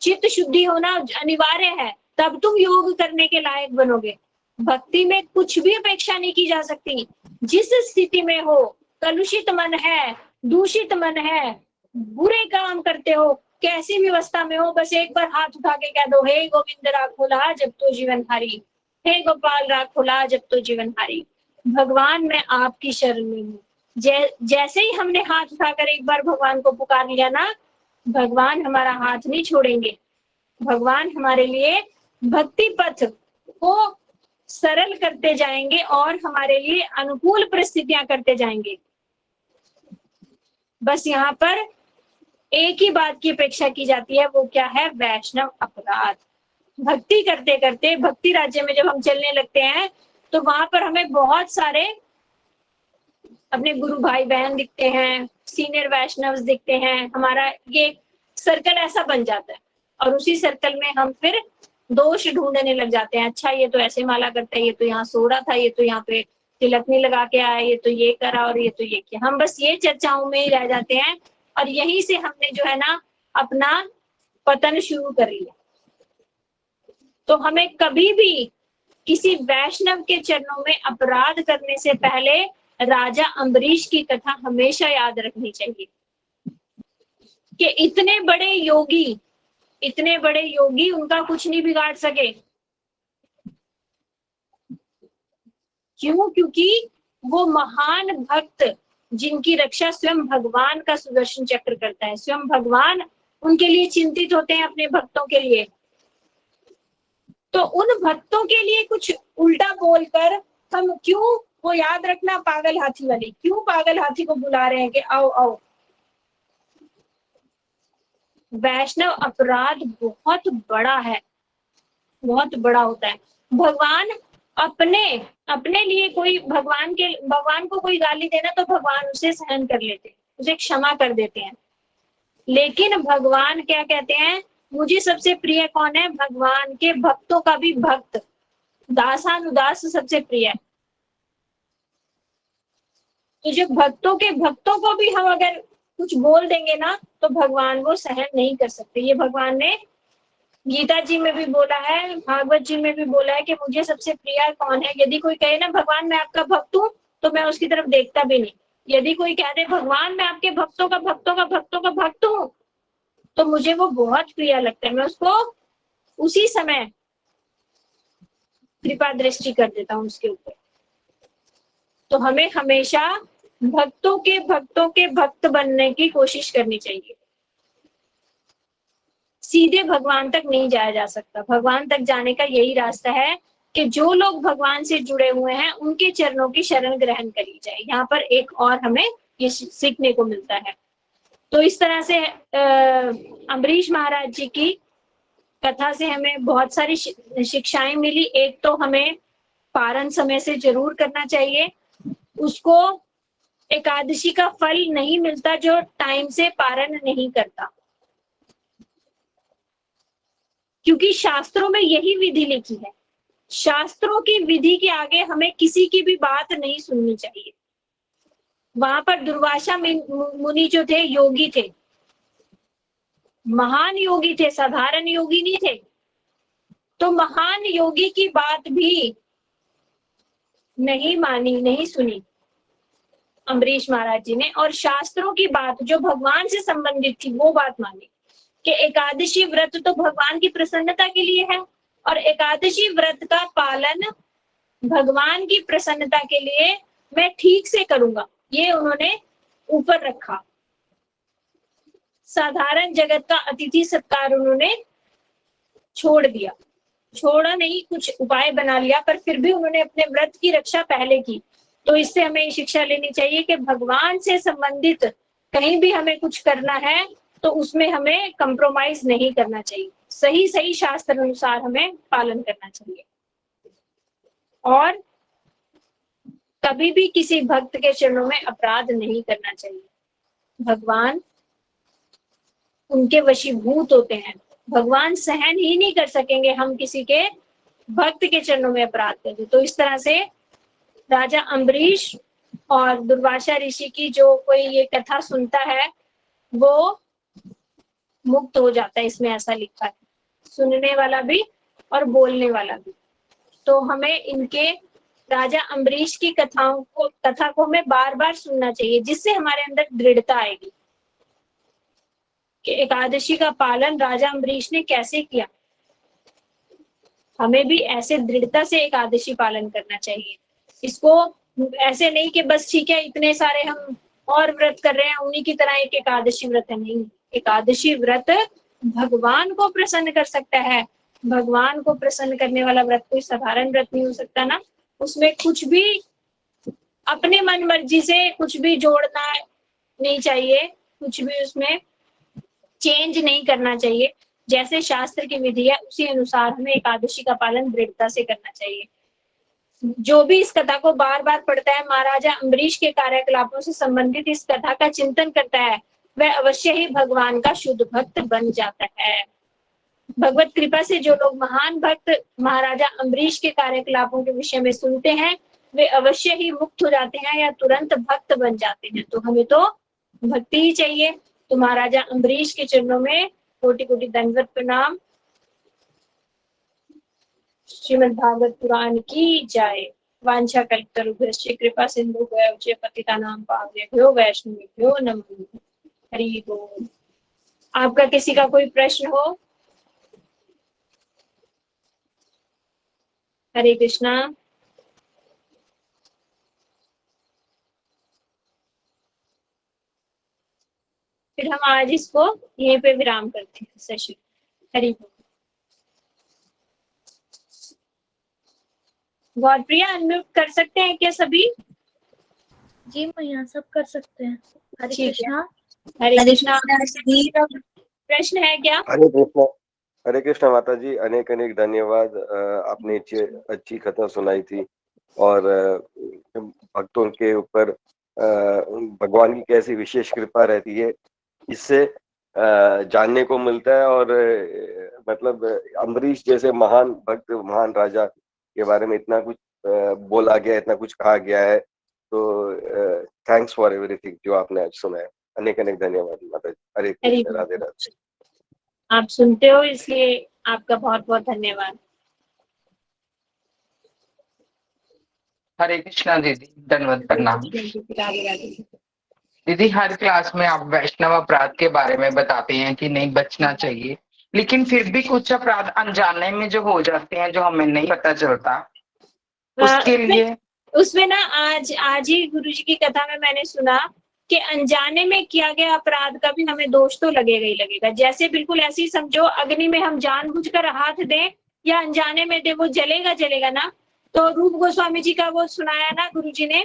चित्त शुद्धि होना अनिवार्य है, तब तुम योग करने के लायक बनोगे। भक्ति में कुछ भी अपेक्षा नहीं की जा सकती। जिस स्थिति में हो, कलुषित मन है, दूषित मन है, बुरे काम करते हो, कैसी भी अवस्था में हो, बस एक बार हाथ उठा के कह दो, हे गोविंद राखोला जब तो जीवन हारी, हे गोपाल राखोला जब तो जीवन हारी। भगवान मैं आपकी शरण में हूँ। जैसे ही हमने हाथ उठाकर एक बार भगवान को पुकार लिया ना, भगवान हमारा हाथ नहीं छोड़ेंगे। भगवान हमारे लिए भक्ति पथ को सरल करते जाएंगे और हमारे लिए अनुकूल परिस्थितियां करते जाएंगे। बस यहाँ पर एक ही बात की अपेक्षा की जाती है, वो क्या है? वैष्णव अपराध। भक्ति करते करते भक्ति राज्य में जब हम चलने लगते हैं तो वहां पर हमें बहुत सारे अपने गुरु भाई बहन दिखते हैं, सीनियर वैष्णव दिखते हैं। हमारा ये सर्कल ऐसा बन जाता है और उसी सर्कल में हम फिर दोष ढूंढने लग जाते हैं। अच्छा ये तो ऐसे माला करता है, ये तो यहाँ सो रहा था, ये तो यहाँ पे तिलक नहीं लगा के आया, ये तो ये करा और ये तो ये किया। हम बस ये चर्चाओं में ही रह जाते हैं और यहीं से हमने जो है ना अपना पतन शुरू कर लिया। तो हमें कभी भी किसी वैष्णव के चरणों में अपराध करने से पहले राजा अम्बरीश की कथा हमेशा याद रखनी चाहिए कि इतने बड़े योगी उनका कुछ नहीं बिगाड़ सके। क्यों? क्योंकि वो महान भक्त जिनकी रक्षा स्वयं भगवान का सुदर्शन चक्र करता है, स्वयं भगवान उनके लिए चिंतित होते हैं, अपने भक्तों के लिए। तो उन भक्तों के लिए कुछ उल्टा बोलकर हम क्यों, वो याद रखना पागल हाथी वाली, क्यों पागल हाथी को बुला रहे हैं कि आओ आओ। वैष्णव अपराध बहुत बड़ा है, बहुत बड़ा होता है। भगवान अपने लिए कोई भगवान को कोई गाली देना तो भगवान उसे सहन कर लेते, उसे क्षमा कर देते हैं। लेकिन भगवान क्या कहते हैं? मुझे सबसे प्रिय कौन है? भगवान के भक्तों का भी भक्त, दासानुदास सबसे प्रिय है। तो जो भक्तों को भी हम अगर कुछ बोल देंगे ना तो भगवान वो सहन नहीं कर सकते। ये भगवान ने गीता जी में भी बोला है, भागवत जी में भी बोला है कि मुझे सबसे प्रिय कौन है। यदि कोई कहे ना भगवान मैं आपका भक्त हूँ, तो मैं उसकी तरफ देखता भी नहीं। यदि कोई कह दे भगवान मैं आपके भक्तों का भक्त हूँ, तो मुझे वो बहुत प्रिय लगता है। मैं उसको उसी समय कृपा दृष्टि कर देता हूँ उसके ऊपर। तो हमें हमेशा भक्तों के भक्त बनने की कोशिश करनी चाहिए। सीधे भगवान तक नहीं जाया जा सकता। भगवान तक जाने का यही रास्ता है कि जो लोग भगवान से जुड़े हुए हैं उनके चरणों की शरण ग्रहण करी जाए। यहाँ पर एक और हमें ये सीखने को मिलता है। तो इस तरह से अम्बरीश महाराज जी की कथा से हमें बहुत सारी शिक्षाएं मिली। एक तो हमें पारण समय से जरूर करना चाहिए। उसको एकादशी का फल नहीं मिलता जो टाइम से पारण नहीं करता, क्योंकि शास्त्रों में यही विधि लिखी है। शास्त्रों की विधि के आगे हमें किसी की भी बात नहीं सुननी चाहिए। वहां पर दुर्वासा मुनि जो थे योगी थे, महान योगी थे, साधारण योगी नहीं थे। तो महान योगी की बात भी नहीं मानी, नहीं सुनी अम्बरीश महाराज जी ने, और शास्त्रों की बात जो भगवान से संबंधित थी वो बात मानी कि एकादशी व्रत तो भगवान की प्रसन्नता के लिए है, और एकादशी व्रत का पालन भगवान की प्रसन्नता के लिए मैं ठीक से करूंगा। ये उन्होंने ऊपर रखा। साधारण जगत का अतिथि सत्कार उन्होंने छोड़ दिया, छोड़ा नहीं, कुछ उपाय बना लिया, पर फिर भी उन्होंने अपने व्रत की रक्षा पहले की। तो इससे हमें शिक्षा लेनी चाहिए कि भगवान से संबंधित कहीं भी हमें कुछ करना है तो उसमें हमें कंप्रोमाइज नहीं करना चाहिए। सही सही शास्त्र अनुसार हमें पालन करना चाहिए, और कभी भी किसी भक्त के चरणों में अपराध नहीं करना चाहिए। भगवान उनके वशीभूत होते हैं। भगवान सहन ही नहीं कर सकेंगे हम किसी के भक्त के चरणों में अपराध करें। तो इस तरह से राजा अम्बरीश और दुर्वासा ऋषि की जो कोई ये कथा सुनता है वो मुक्त हो जाता है, इसमें ऐसा लिखा है, सुनने वाला भी और बोलने वाला भी। तो हमें इनके राजा अम्बरीश की कथा को हमें बार बार सुनना चाहिए, जिससे हमारे अंदर दृढ़ता आएगी कि एकादशी का पालन राजा अम्बरीश ने कैसे किया। हमें भी ऐसे दृढ़ता से एकादशी पालन करना चाहिए। इसको ऐसे नहीं कि बस ठीक है इतने सारे हम और व्रत कर रहे हैं उन्हीं की तरह एक एकादशी व्रत है, नहीं। एकादशी व्रत भगवान को प्रसन्न कर सकता है। भगवान को प्रसन्न करने वाला व्रत कोई साधारण व्रत नहीं हो सकता ना। उसमें कुछ भी अपने मन मर्जी से कुछ भी जोड़ना नहीं चाहिए, कुछ भी उसमें चेंज नहीं करना चाहिए। जैसे शास्त्र की विधि है उसी अनुसार हमें एकादशी का पालन दृढ़ता से करना चाहिए। जो भी इस कथा को बार बार पढ़ता है, महाराजा अम्बरीश के कार्यकलापों से संबंधित इस कथा का चिंतन करता है, वह अवश्य ही भगवान का शुद्ध भक्त बन जाता है। भगवत कृपा से जो लोग महान भक्त महाराजा अम्बरीश के कार्यकलापों के विषय में सुनते हैं वे अवश्य ही मुक्त हो जाते हैं या तुरंत भक्त बन जाते हैं। तो हमें तो भक्ति ही चाहिए। तो महाराजा अम्बरीश के चरणों में कोटि कोटि दंडवत प्रणाम। श्रीमद् भागवत पुराण की जय। वांछा कल्पतरुभ्यश्च कृपा सिन्धुभ्यो पतितानां पावनेभ्यो वैष्णवेभ्यो नमो नमः। हरि बोल। आपका किसी का कोई प्रश्न हो? हरे कृष्णा। फिर हम आज इसको यहीं पे विराम करते हैं सेशन। हरि बोल। गौरप्रिया अनम्यूट कर सकते हैं क्या सभी? जी मैया सब कर सकते हैं। हरे ठीक है। कृष्णा। हरे कृष्णा। प्रश्न है क्या? हरे कृष्णा माता जी, अनेक अनेक धन्यवाद। आपने अच्छी कथा सुनाई थी और भक्तों के ऊपर भगवान की कैसी विशेष कृपा रहती है इससे जानने को मिलता है। और मतलब अम्बरीश जैसे महान भक्त, महान राजा के बारे में इतना कुछ बोला गया, इतना कुछ कहा गया है तो थैंक्स फॉर एवरीथिंग जो आपने आज सुनाया। अनेक अनेक धन्यवाद माता जी। हरे कृष्ण, राधे राधे। आप सुनते हो इसलिए आपका बहुत बहुत धन्यवाद। हरे कृष्णा दीदी, धन्यवाद, प्रणाम। राधे राधे। दीदी हर क्लास में आप वैष्णव अपराध के बारे में बताते हैं कि नहीं बचना चाहिए, लेकिन फिर भी कुछ अपराध अनजाने में जो हो जाते हैं जो हमें नहीं पता चलता, उसके लिए उसमें ना आज ही गुरुजी की कथा में मैंने सुना कि अनजाने में किया गया अपराध का भी हमें दोष तो लगेगा ही लगेगा। जैसे बिल्कुल ऐसे ही समझो अग्नि में हम जानबूझकर हाथ दें या अनजाने में दे, वो जलेगा ना। तो रूप गोस्वामी जी का वो सुनाया ना गुरुजी ने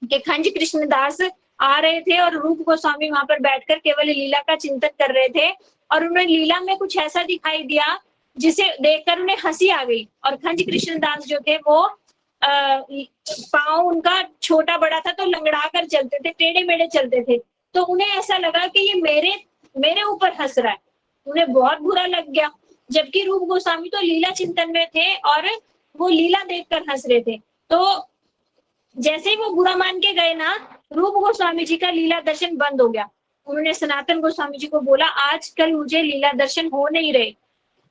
कि खंज कृष्णदास आ रहे थे और रूप गोस्वामी वहां पर बैठकर केवल लीला का चिंतन कर रहे थे और उन्हें लीला में कुछ ऐसा दिखाई दिया जिसे देखकर उन्हें हंसी आ गई। और खंज कृष्णदास जो थे वो पाँव उनका छोटा बड़ा था तो लंगड़ा कर चलते थे, टेढ़े मेढ़े चलते थे। तो उन्हें ऐसा लगा कि ये मेरे ऊपर हंस रहा है, उन्हें बहुत बुरा लग गया। जबकि रूप गोस्वामी तो लीला चिंतन में थे और वो लीला देखकर हंस रहे थे। तो जैसे ही वो बुरा मान के गए ना, रूप गोस्वामी जी का लीला दर्शन बंद हो गया। उन्होंने सनातन गोस्वामी जी को बोला आजकल मुझे लीला दर्शन हो नहीं रहे।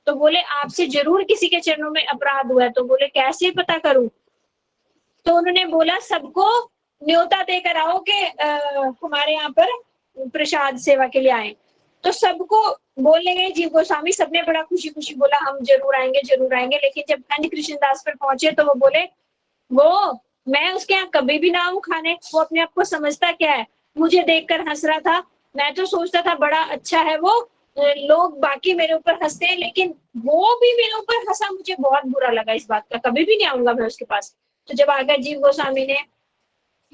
तो बोले आपसे जरूर किसी के चरणों में अपराध हुआ है। तो बोले कैसे पता करूं? तो उन्होंने बोला सबको न्योता देकर आओ कि हमारे यहाँ पर प्रसाद सेवा के लिए आए। तो सबको बोलने गए जीव गोस्वामी, सबने बड़ा खुशी खुशी बोला हम जरूर आएंगे। लेकिन जब खंड कृष्णदास पर पहुंचे तो वो बोले वो मैं उसके यहाँ कभी भी ना आऊं खाने। वो अपने आप को समझता क्या है, मुझे देखकर हंस रहा था। मैं तो सोचता था बड़ा अच्छा है वो, लोग बाकी मेरे ऊपर हंसते हैं लेकिन वो भी मेरे ऊपर हंसा, मुझे बहुत बुरा लगा इस बात का, कभी भी नहीं आऊंगा मैं उसके पास। तो जब आकर जीव गोस्वामी ने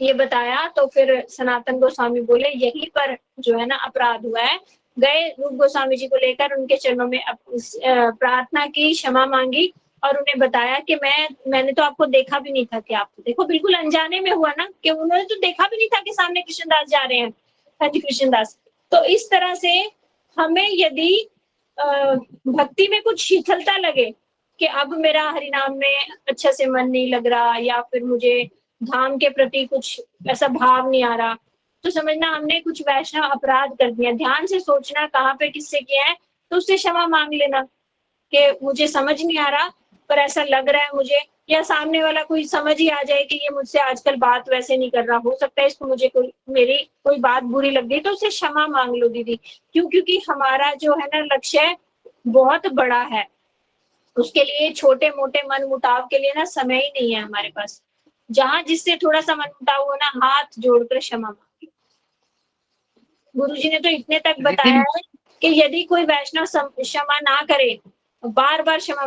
ये बताया तो फिर सनातन गोस्वामी बोले यहीं पर जो है ना अपराध हुआ है। गए रूप गोस्वामी जी को लेकर उनके चरणों में प्रार्थना की, क्षमा मांगी और उन्हें बताया कि मैंने तो आपको देखा भी नहीं था कि आप देखो बिल्कुल अनजाने में हुआ ना, कि उन्होंने तो देखा भी नहीं था कि सामने कृष्णदास जा रहे हैं, हज कृष्णदास। तो इस तरह से हमें यदि भक्ति में कुछ शिथिलता लगे कि अब मेरा हरिनाम में अच्छा से मन नहीं लग रहा या फिर मुझे धाम के प्रति कुछ ऐसा भाव नहीं आ रहा, तो समझना हमने कुछ वैष्णव अपराध कर दिया। ध्यान से सोचना कहाँ पे किससे किया है, तो उससे क्षमा मांग लेना कि मुझे समझ नहीं आ रहा पर ऐसा लग रहा है मुझे, या सामने वाला कोई समझ ही आ जाए कि ये मुझसे आजकल बात वैसे नहीं कर रहा, हो सकता है इसको मुझे मेरी कोई बात बुरी लग गई, तो उससे क्षमा मांग लो दीदी। क्योंकि हमारा जो है ना लक्ष्य बहुत बड़ा है, उसके लिए छोटे मोटे मन मुटाव के लिए ना समय ही नहीं है हमारे पास। जहां जिससे थोड़ा सा मन मुटाव हो ना, हाथ जोड़कर क्षमा मांगे। गुरुजी ने तो इतने तक बताया है कि यदि कोई वैष्णव क्षमा ना करे, बार बार क्षमा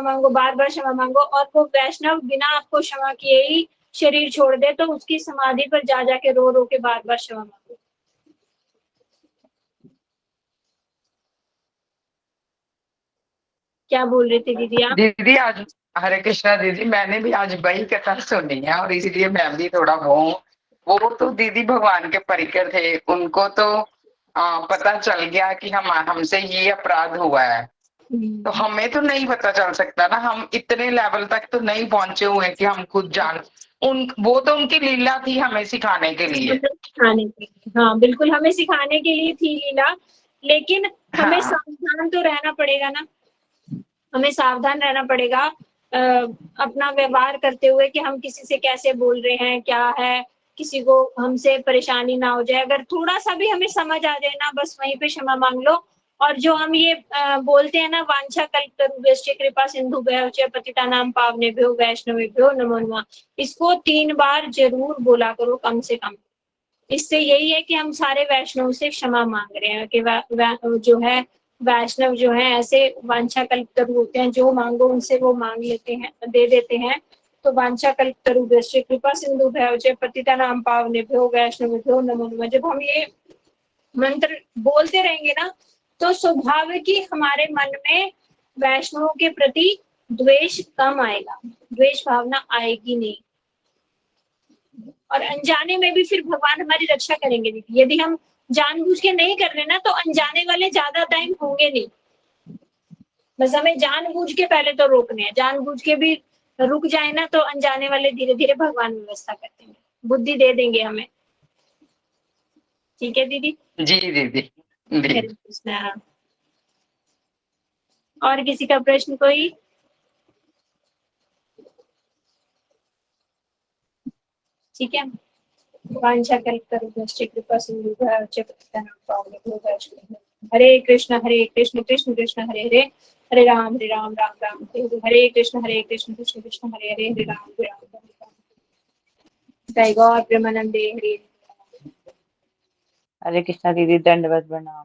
मांगो और वो वैष्णव बिना आपको क्षमा किए ही शरीर छोड़ दे तो उसकी समाधि पर जा जाके रो रो के बार बार क्षमा मांगो। क्या बोल रहे थे दीदी आप? दीदी आज हरे कृष्णा दीदी, मैंने भी आज वही कथा सुनी है और इसीलिए मैं भी थोड़ा वो तो दीदी भगवान के परिकर थे, उनको तो पता चल गया कि हमसे ये अपराध हुआ है, तो हमें तो नहीं पता चल सकता ना, हम इतने लेवल तक तो नहीं पहुंचे हुए कि हम खुद जान। वो तो उनकी लीला थी हमें सिखाने के लिए। सिखाने के लिए, हाँ बिल्कुल हमें सिखाने के लिए थी लीला, लेकिन हमें हाँ। सावधान तो रहना पड़ेगा ना, हमें सावधान रहना पड़ेगा अपना व्यवहार करते हुए कि हम किसी से कैसे बोल रहे हैं, क्या है, किसी को हमसे परेशानी ना हो जाए। अगर थोड़ा सा भी हमें समझ आ जाए ना, बस वहीं पे क्षमा मांग लो। और जो हम ये बोलते हैं ना, वांछा कल्पतरुभ्यश्च कृपा सिंधुभ्यः च पतितानां पावनेभ्यो वैष्णवेभ्यो नमो नमः, इसको 3 बार जरूर बोला करो कम से कम। इससे यही है कि हम सारे वैष्णव से क्षमा मांग रहे हैं कि जो है वैष्णव जो है ऐसे वांछा कल्पतरु होते हैं, जो मांगो उनसे वो मांग लेते हैं, दे देते हैं। तो वांछा कल्पतरुभ्यश्च कृपा सिंधुभ्यः च पतितानां पावनेभ्यो वैष्णवेभ्यो नमो नमः, जब हम ये मंत्र बोलते रहेंगे ना, तो स्वाभाविक ही हमारे मन में वैष्णवों के प्रति द्वेष कम आएगा, द्वेष भावना आएगी नहीं। और अनजाने में भी फिर भगवान हमारी रक्षा करेंगे। यदि हम जानबूझ के नहीं कर रहे ना, तो अनजाने वाले ज्यादा टाइम होंगे नहीं। बस हमें जानबूझ के पहले तो रोकने हैं, जानबूझ के भी रुक जाए ना तो अनजाने वाले धीरे धीरे भगवान व्यवस्था करते हैं। बुद्धि दे देंगे हमें। ठीक है दीदी। जी दीदी हरे जी। कृष्णा। और किसी का प्रश्न कोई? ठीक है। वांछा कल्पतरुभ्यश्च कृपा सिन्धुभ्यश्च पतितानां पावनेभ्यो। हरे कृष्ण कृष्ण कृष्ण हरे हरे, हरे राम राम राम हरे हरे, हरे कृष्ण कृष्ण कृष्ण हरे हरे, हरे राम हरे राम। जय गौर प्रेमानंदे हरे। हरे कृष्णा दीदी, दंडवत प्रणाम।